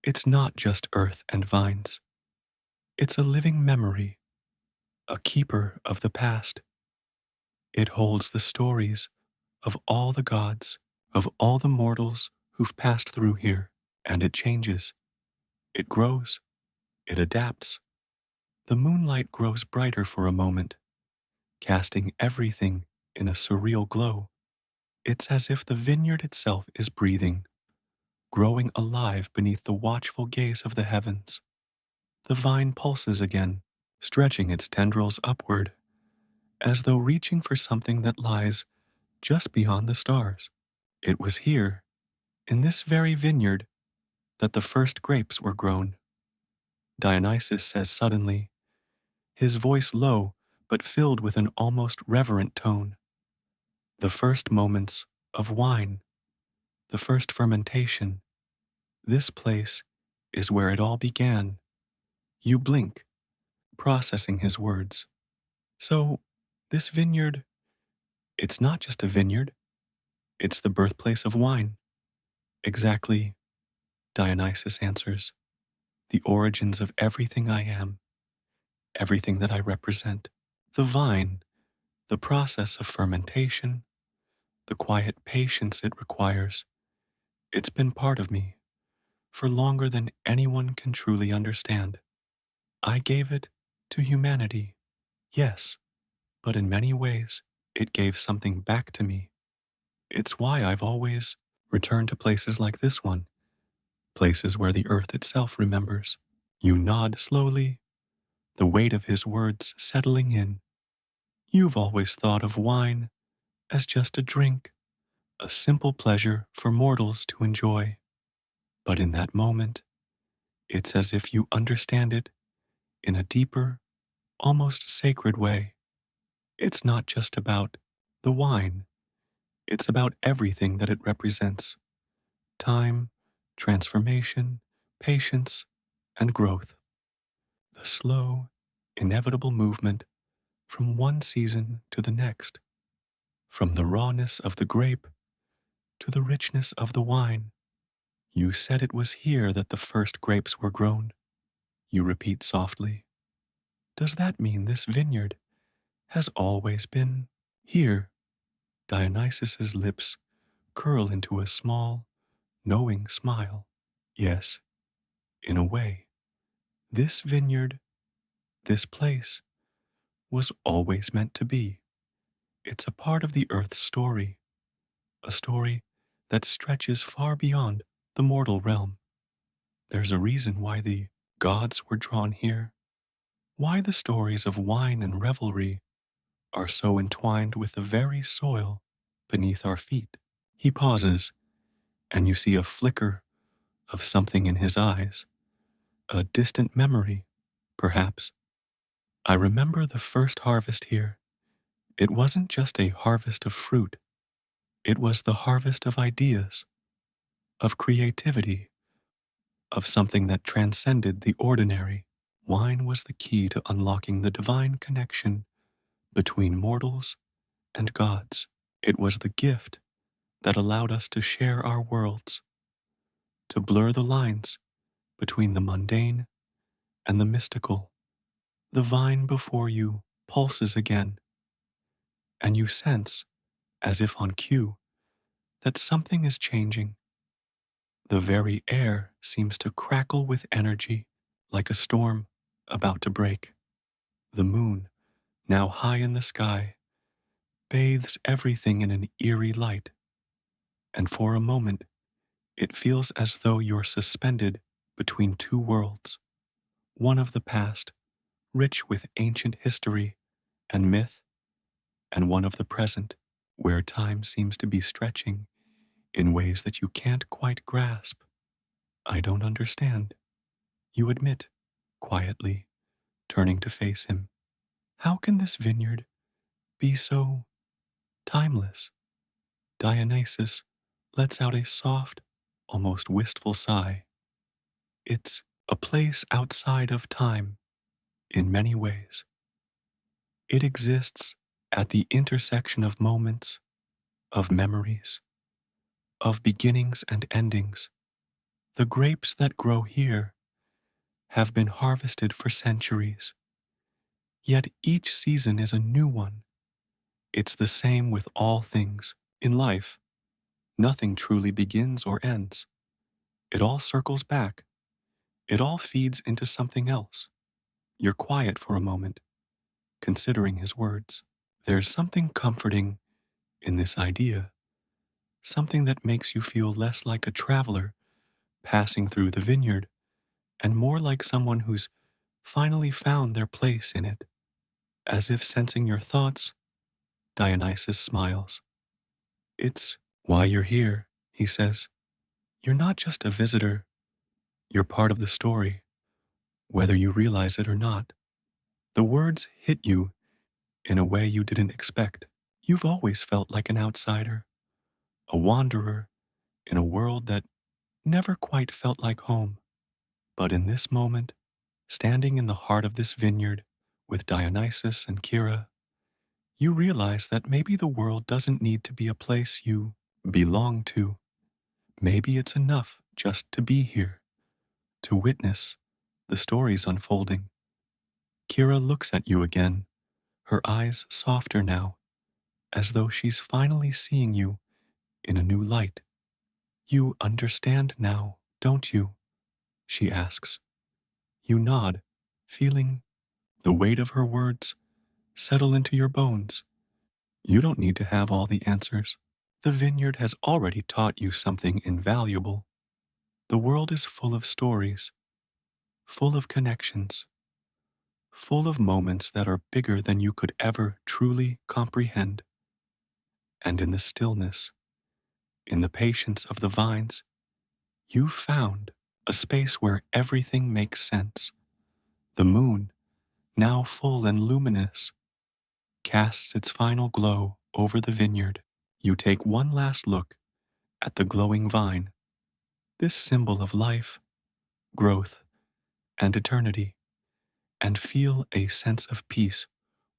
it's not just earth and vines. It's a living memory, a keeper of the past. It holds the stories of all the gods, of all the mortals who've passed through here, and it changes. It grows. It adapts. The moonlight grows brighter for a moment, casting everything in a surreal glow. It's as if the vineyard itself is breathing, growing alive beneath the watchful gaze of the heavens. The vine pulses again, stretching its tendrils upward, as though reaching for something that lies just beyond the stars. It was here, in this very vineyard, that the first grapes were grown. Dionysus says suddenly, his voice low but filled with an almost reverent tone. The first moments of wine, the first fermentation, this place is where it all began. You blink, processing his words. So, this vineyard, it's not just a vineyard, it's the birthplace of wine. Exactly, Dionysus answers. The origins of everything I am, everything that I represent. The vine, the process of fermentation, the quiet patience it requires. It's been part of me for longer than anyone can truly understand. I gave it to humanity, yes, but in many ways, it gave something back to me. It's why I've always returned to places like this one, places where the earth itself remembers. You nod slowly, the weight of his words settling in. You've always thought of wine as just a drink, a simple pleasure for mortals to enjoy. But in that moment, it's as if you understand it in a deeper, almost sacred way. It's not just about the wine, it's about everything that it represents: time, transformation, patience, and growth. The slow, inevitable movement from one season to the next, from the rawness of the grape to the richness of the wine. You said it was here that the first grapes were grown. You repeat softly. Does that mean this vineyard has always been here? Dionysus's lips curl into a small, knowing smile. Yes, in a way, this vineyard, this place, was always meant to be. It's a part of the earth's story, a story that stretches far beyond the mortal realm. There's a reason why the gods were drawn here, why the stories of wine and revelry are so entwined with the very soil beneath our feet. He pauses, and you see a flicker of something in his eyes, a distant memory, perhaps. I remember the first harvest here. It wasn't just a harvest of fruit, it was the harvest of ideas, of creativity, of something that transcended the ordinary. Wine was the key to unlocking the divine connection between mortals and gods. It was the gift that allowed us to share our worlds, to blur the lines between the mundane and the mystical. The vine before you pulses again, and you sense, as if on cue, that something is changing. The very air seems to crackle with energy, like a storm about to break. The moon, now high in the sky, bathes everything in an eerie light, and for a moment it feels as though you're suspended between two worlds, one of the past, rich with ancient history and myth, and one of the present, where time seems to be stretching in ways that you can't quite grasp. I don't understand, you admit, quietly, turning to face him. How can this vineyard be so timeless? Dionysus lets out a soft, almost wistful sigh. It's a place outside of time in many ways. It exists at the intersection of moments, of memories, of beginnings and endings. The grapes that grow here have been harvested for centuries, yet each season is a new one. It's the same with all things. In life, nothing truly begins or ends. It all circles back. It all feeds into something else. You're quiet for a moment, considering his words. There's something comforting in this idea, something that makes you feel less like a traveler passing through the vineyard and more like someone who's finally found their place in it. As if sensing your thoughts, Dionysus smiles. It's why you're here, he says. You're not just a visitor, you're part of the story, whether you realize it or not. The words hit you in a way you didn't expect. You've always felt like an outsider, a wanderer in a world that never quite felt like home. But in this moment, standing in the heart of this vineyard with Dionysus and Kira, you realize that maybe the world doesn't need to be a place you belong to. Maybe it's enough just to be here, to witness the stories unfolding. Kira looks at you again, her eyes softer now, as though she's finally seeing you in a new light. You understand now, don't you? She asks. You nod, feeling the weight of her words settle into your bones. You don't need to have all the answers. The vineyard has already taught you something invaluable. The world is full of stories, full of connections, full of moments that are bigger than you could ever truly comprehend. And in the stillness, in the patience of the vines, you found a space where everything makes sense. The moon, now full and luminous, casts its final glow over the vineyard. You take one last look at the glowing vine, this symbol of life, growth, and eternity, and feel a sense of peace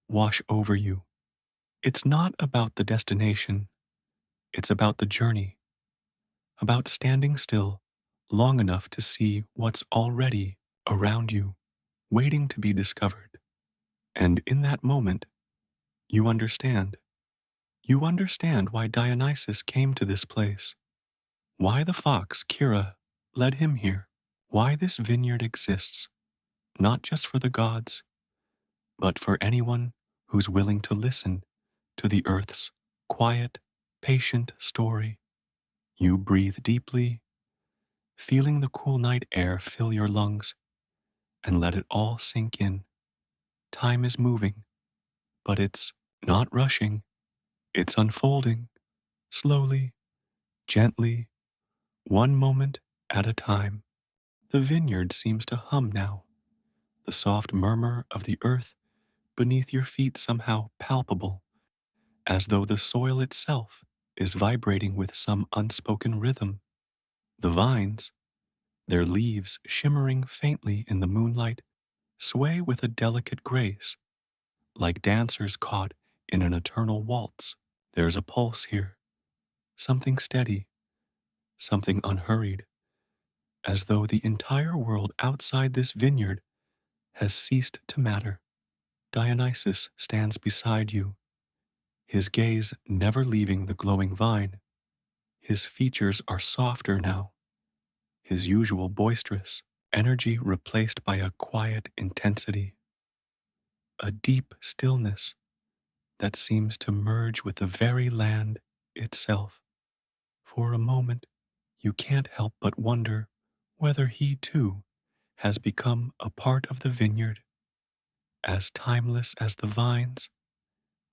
wash over you. It's not about the destination, it's about the journey, about standing still long enough to see what's already around you, waiting to be discovered. And in that moment, you understand. You understand why Dionysus came to this place, why the fox, Kira, led him here, why this vineyard exists, not just for the gods, but for anyone who's willing to listen to the earth's quiet, patient story. You breathe deeply, feeling the cool night air fill your lungs, and let it all sink in. Time is moving, but it's not rushing. It's unfolding, slowly, gently, one moment at a time. The vineyard seems to hum now, the soft murmur of the earth beneath your feet somehow palpable, as though the soil itself is vibrating with some unspoken rhythm. The vines, their leaves shimmering faintly in the moonlight, sway with a delicate grace, like dancers caught in an eternal waltz. There's a pulse here, something steady, something unhurried, as though the entire world outside this vineyard has ceased to matter. Dionysus stands beside you, his gaze never leaving the glowing vine. His features are softer now, his usual boisterous energy replaced by a quiet intensity, a deep stillness that seems to merge with the very land itself. For a moment, you can't help but wonder whether he too has become a part of the vineyard, as timeless as the vines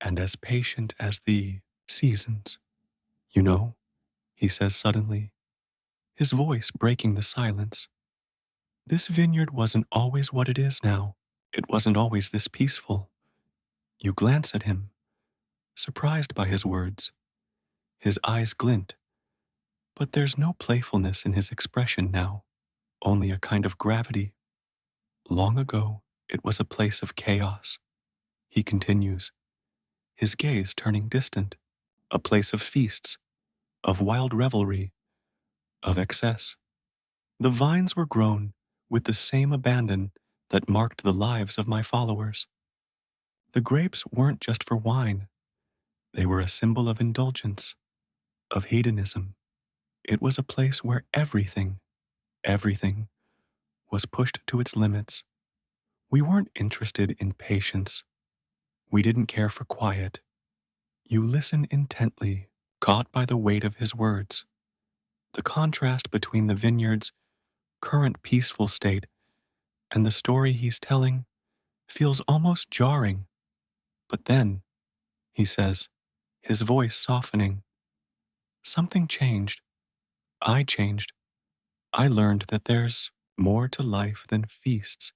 and as patient as the seasons. You know, he says suddenly, his voice breaking the silence, this vineyard wasn't always what it is now. It wasn't always this peaceful. You glance at him, surprised by his words. His eyes glint, but there's no playfulness in his expression now, only a kind of gravity. Long ago, it was a place of chaos, he continues, his gaze turning distant, a place of feasts, of wild revelry, of excess. The vines were grown with the same abandon that marked the lives of my followers. The grapes weren't just for wine, they were a symbol of indulgence, of hedonism. It was a place where everything was pushed to its limits. We weren't interested in patience. We didn't care for quiet. You listen intently, caught by the weight of his words. The contrast between the vineyard's current peaceful state and the story he's telling feels almost jarring. But then, he says, his voice softening, something changed. I changed. I learned that there's more to life than feasts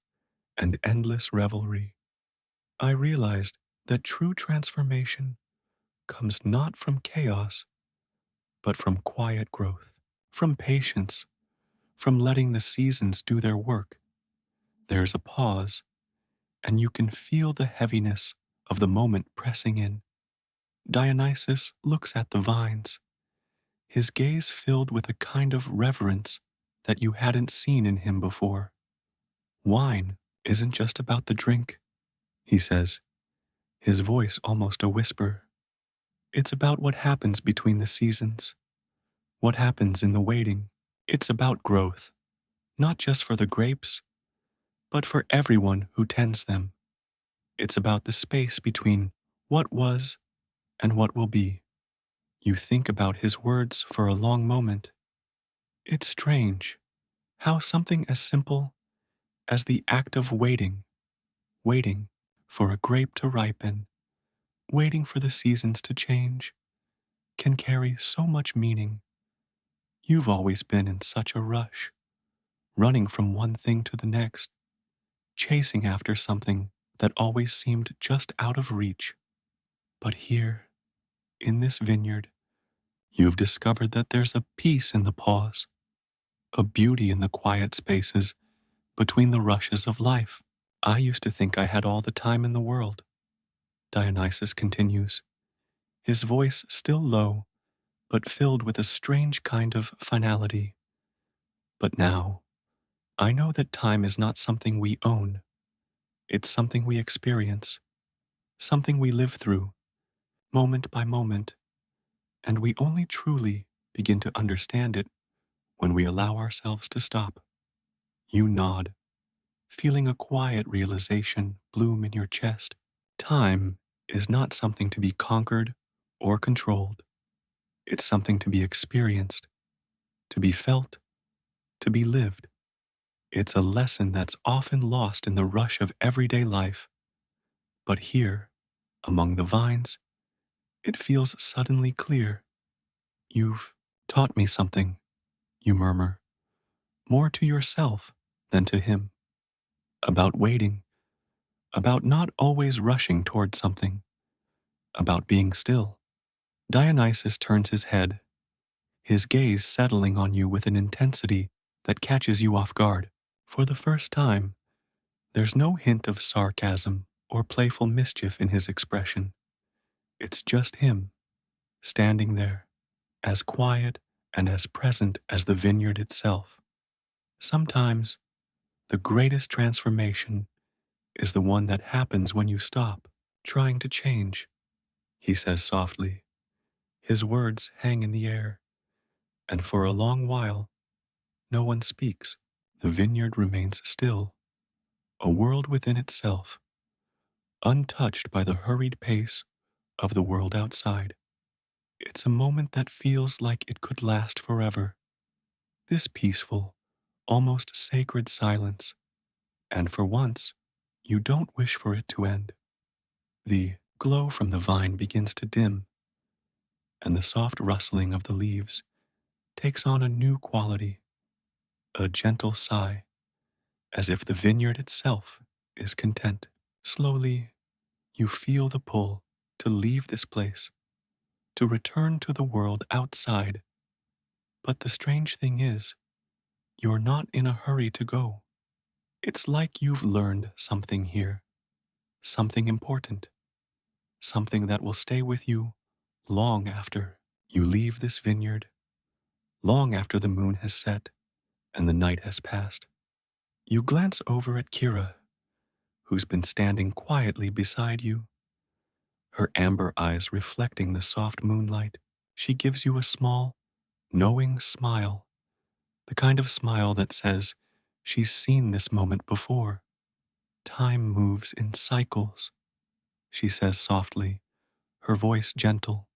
and endless revelry. I realized that true transformation comes not from chaos, but from quiet growth, from patience, from letting the seasons do their work. There's a pause, and you can feel the heaviness of the moment pressing in. Dionysus looks at the vines, his gaze filled with a kind of reverence that you hadn't seen in him before. Wine isn't just about the drink, he says, his voice almost a whisper. It's about what happens between the seasons, what happens in the waiting. It's about growth, not just for the grapes, but for everyone who tends them. It's about the space between what was and what will be. You think about his words for a long moment. It's strange how something as simple as the act of waiting for a grape to ripen, waiting for the seasons to change, can carry so much meaning. You've always been in such a rush, running from one thing to the next, chasing after something that always seemed just out of reach. But here, in this vineyard, you've discovered that there's a peace in the pause, a beauty in the quiet spaces between the rushes of life. I used to think I had all the time in the world, Dionysus continues, his voice still low, but filled with a strange kind of finality. But now, I know that time is not something we own. It's something we experience, something we live through, moment by moment, and we only truly begin to understand it when we allow ourselves to stop. You nod, feeling a quiet realization bloom in your chest. Time is not something to be conquered or controlled. It's something to be experienced, to be felt, to be lived. It's a lesson that's often lost in the rush of everyday life. But here, among the vines, it feels suddenly clear. You've taught me something, you murmur, more to yourself than to him, about waiting, about not always rushing toward something, about being still. Dionysus turns his head, his gaze settling on you with an intensity that catches you off guard. For the first time, there's no hint of sarcasm or playful mischief in his expression. It's just him, standing there, as quiet and as present as the vineyard itself. Sometimes, the greatest transformation is the one that happens when you stop trying to change, he says softly. His words hang in the air, and for a long while, no one speaks. The vineyard remains still, a world within itself, untouched by the hurried pace of the world outside. It's a moment that feels like it could last forever. This peaceful, almost sacred silence. And for once, you don't wish for it to end. The glow from the vine begins to dim, and the soft rustling of the leaves takes on a new quality, a gentle sigh, as if the vineyard itself is content. Slowly, you feel the pull to leave this place, to return to the world outside. But the strange thing is, you're not in a hurry to go. It's like you've learned something here, something important, something that will stay with you long after you leave this vineyard, long after the moon has set, and the night has passed. You glance over at Kira, who's been standing quietly beside you, her amber eyes reflecting the soft moonlight. She gives you a small, knowing smile, the kind of smile that says she's seen this moment before. Time moves in cycles, she says softly, her voice gentle,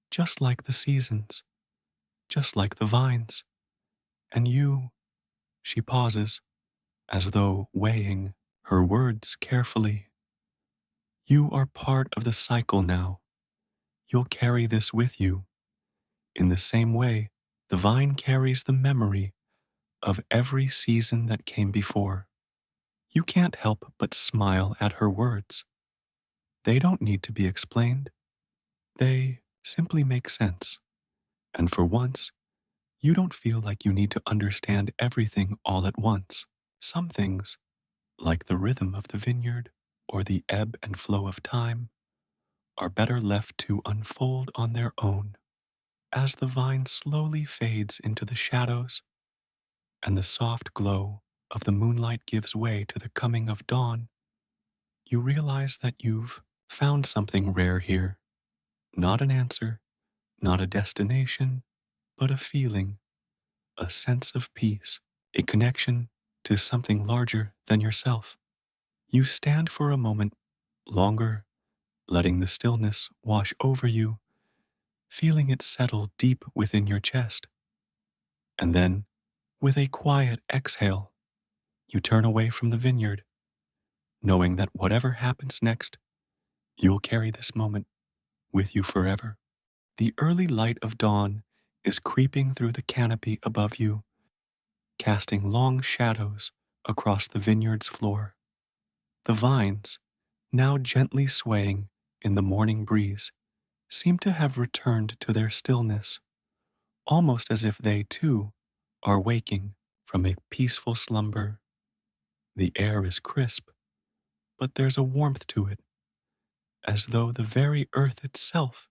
just like the seasons, just like the vines. And you, she pauses, as though weighing her words carefully. You are part of the cycle now. You'll carry this with you. In the same way, the vine carries the memory of every season that came before. You can't help but smile at her words. They don't need to be explained. They simply make sense. And for once, you don't feel like you need to understand everything all at once. Some things, like the rhythm of the vineyard or the ebb and flow of time, are better left to unfold on their own. As the vine slowly fades into the shadows and the soft glow of the moonlight gives way to the coming of dawn, you realize that you've found something rare here. Not an answer, not a destination, but a feeling, a sense of peace, a connection to something larger than yourself. You stand for a moment longer, letting the stillness wash over you, feeling it settle deep within your chest. And then, with a quiet exhale, you turn away from the vineyard, knowing that whatever happens next, you'll carry this moment with you forever. The early light of dawn is creeping through the canopy above you, casting long shadows across the vineyard's floor. The vines, now gently swaying in the morning breeze, seem to have returned to their stillness, almost as if they too are waking from a peaceful slumber. The air is crisp, but there's a warmth to it, as though the very earth itself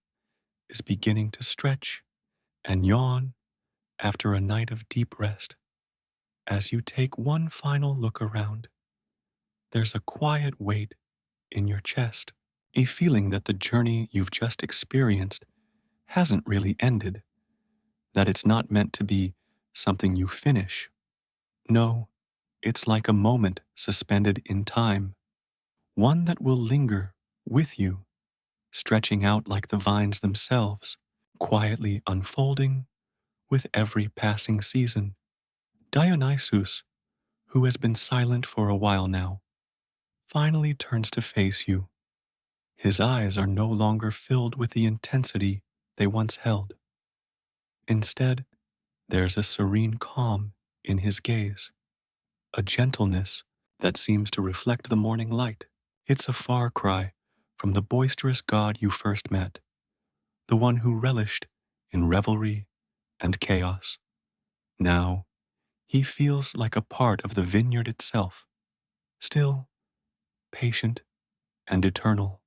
is beginning to stretch and yawn after a night of deep rest. As you take one final look around, there's a quiet weight in your chest, a feeling that the journey you've just experienced hasn't really ended, that it's not meant to be something you finish. No, it's like a moment suspended in time, one that will linger with you, stretching out like the vines themselves, quietly unfolding with every passing season. Dionysus, who has been silent for a while now, finally turns to face you. His eyes are no longer filled with the intensity they once held. Instead, there's a serene calm in his gaze, a gentleness that seems to reflect the morning light. It's a far cry from the boisterous god you first met, the one who relished in revelry and chaos. Now, he feels like a part of the vineyard itself, still patient and eternal.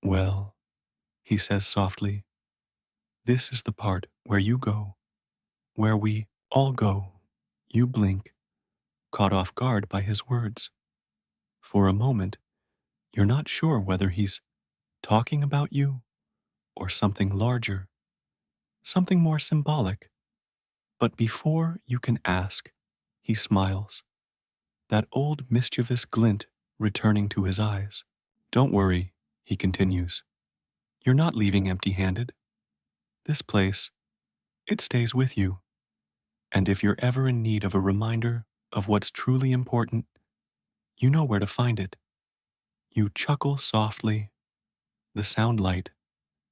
Well, he says softly, this is the part where you go, where we all go. You blink, caught off guard by his words. For a moment, you're not sure whether he's talking about you or something larger, something more symbolic. But before you can ask, he smiles, that old mischievous glint returning to his eyes. Don't worry, he continues. You're not leaving empty-handed. This place, it stays with you. And if you're ever in need of a reminder of what's truly important, you know where to find it. You chuckle softly, the sound light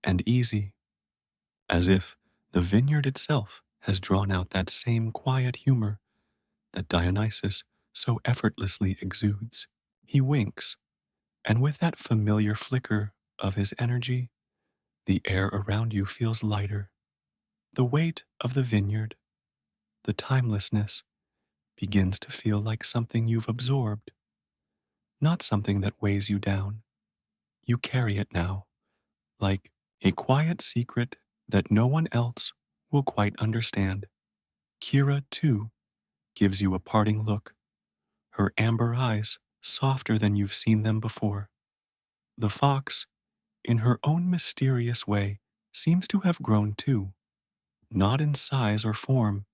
and easy, as if the vineyard itself has drawn out that same quiet humor that Dionysus so effortlessly exudes. He winks, and with that familiar flicker of his energy, the air around you feels lighter. The weight of the vineyard, the timelessness, begins to feel like something you've absorbed, not something that weighs you down. You carry it now, like a quiet secret that no one else will quite understand. Kira, too, gives you a parting look, her amber eyes softer than you've seen them before. The fox, in her own mysterious way, seems to have grown too, not in size or form,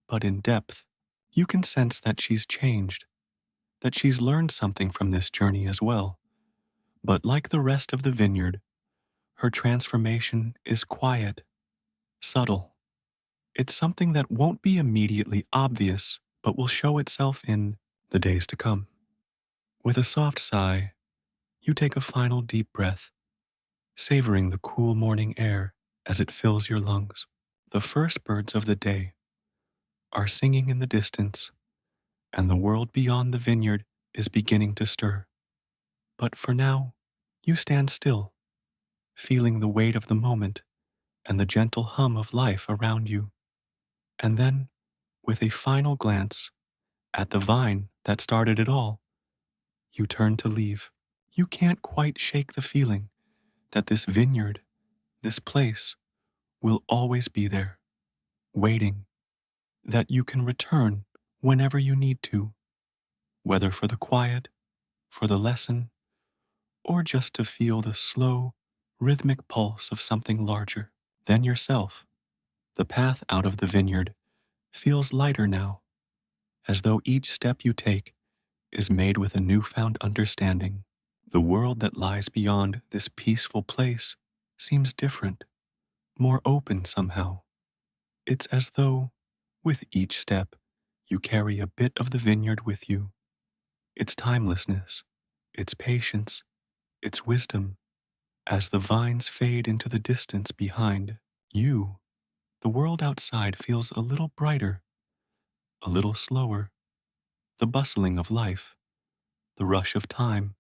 but in depth. You can sense that she's changed, that she's learned something from this journey as well. But like the rest of the vineyard, her transformation is quiet, subtle. It's something that won't be immediately obvious, but will show itself in the days to come. With a soft sigh, you take a final deep breath, savoring the cool morning air as it fills your lungs. The first birds of the day are singing in the distance, and the world beyond the vineyard is beginning to stir. But for now, you stand still, feeling the weight of the moment and the gentle hum of life around you. And then, with a final glance at the vine that started it all, you turn to leave. You can't quite shake the feeling that this vineyard, this place, will always be there, waiting, that you can return whenever you need to, whether for the quiet, for the lesson, or just to feel the slow, rhythmic pulse of something larger than yourself. The path out of the vineyard feels lighter now, as though each step you take is made with a newfound understanding. The world that lies beyond this peaceful place seems different, more open somehow. It's as though, with each step, you carry a bit of the vineyard with you, its timelessness, its patience, its wisdom. As the vines fade into the distance behind you, the world outside feels a little brighter, a little slower. The bustling of life, the rush of time,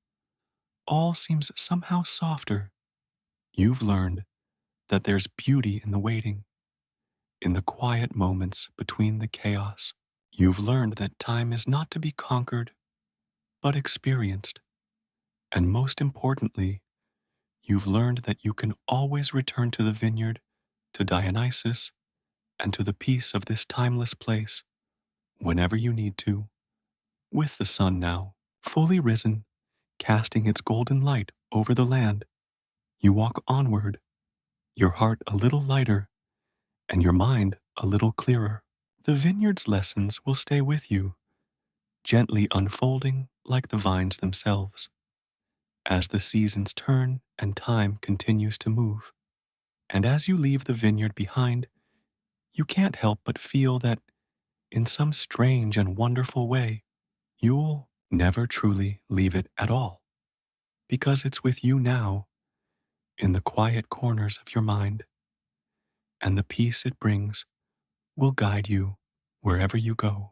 all seems somehow softer. You've learned that there's beauty in the waiting, in the quiet moments between the chaos. You've learned that time is not to be conquered, but experienced. And most importantly, you've learned that you can always return to the vineyard, to Dionysus, and to the peace of this timeless place whenever you need to. With the sun now fully risen, casting its golden light over the land, you walk onward, your heart a little lighter and your mind a little clearer. The vineyard's lessons will stay with you, gently unfolding like the vines themselves, as the seasons turn and time continues to move. And as you leave the vineyard behind, you can't help but feel that, in some strange and wonderful way, you'll never truly leave it at all, because it's with you now, in the quiet corners of your mind, and the peace it brings will guide you wherever you go.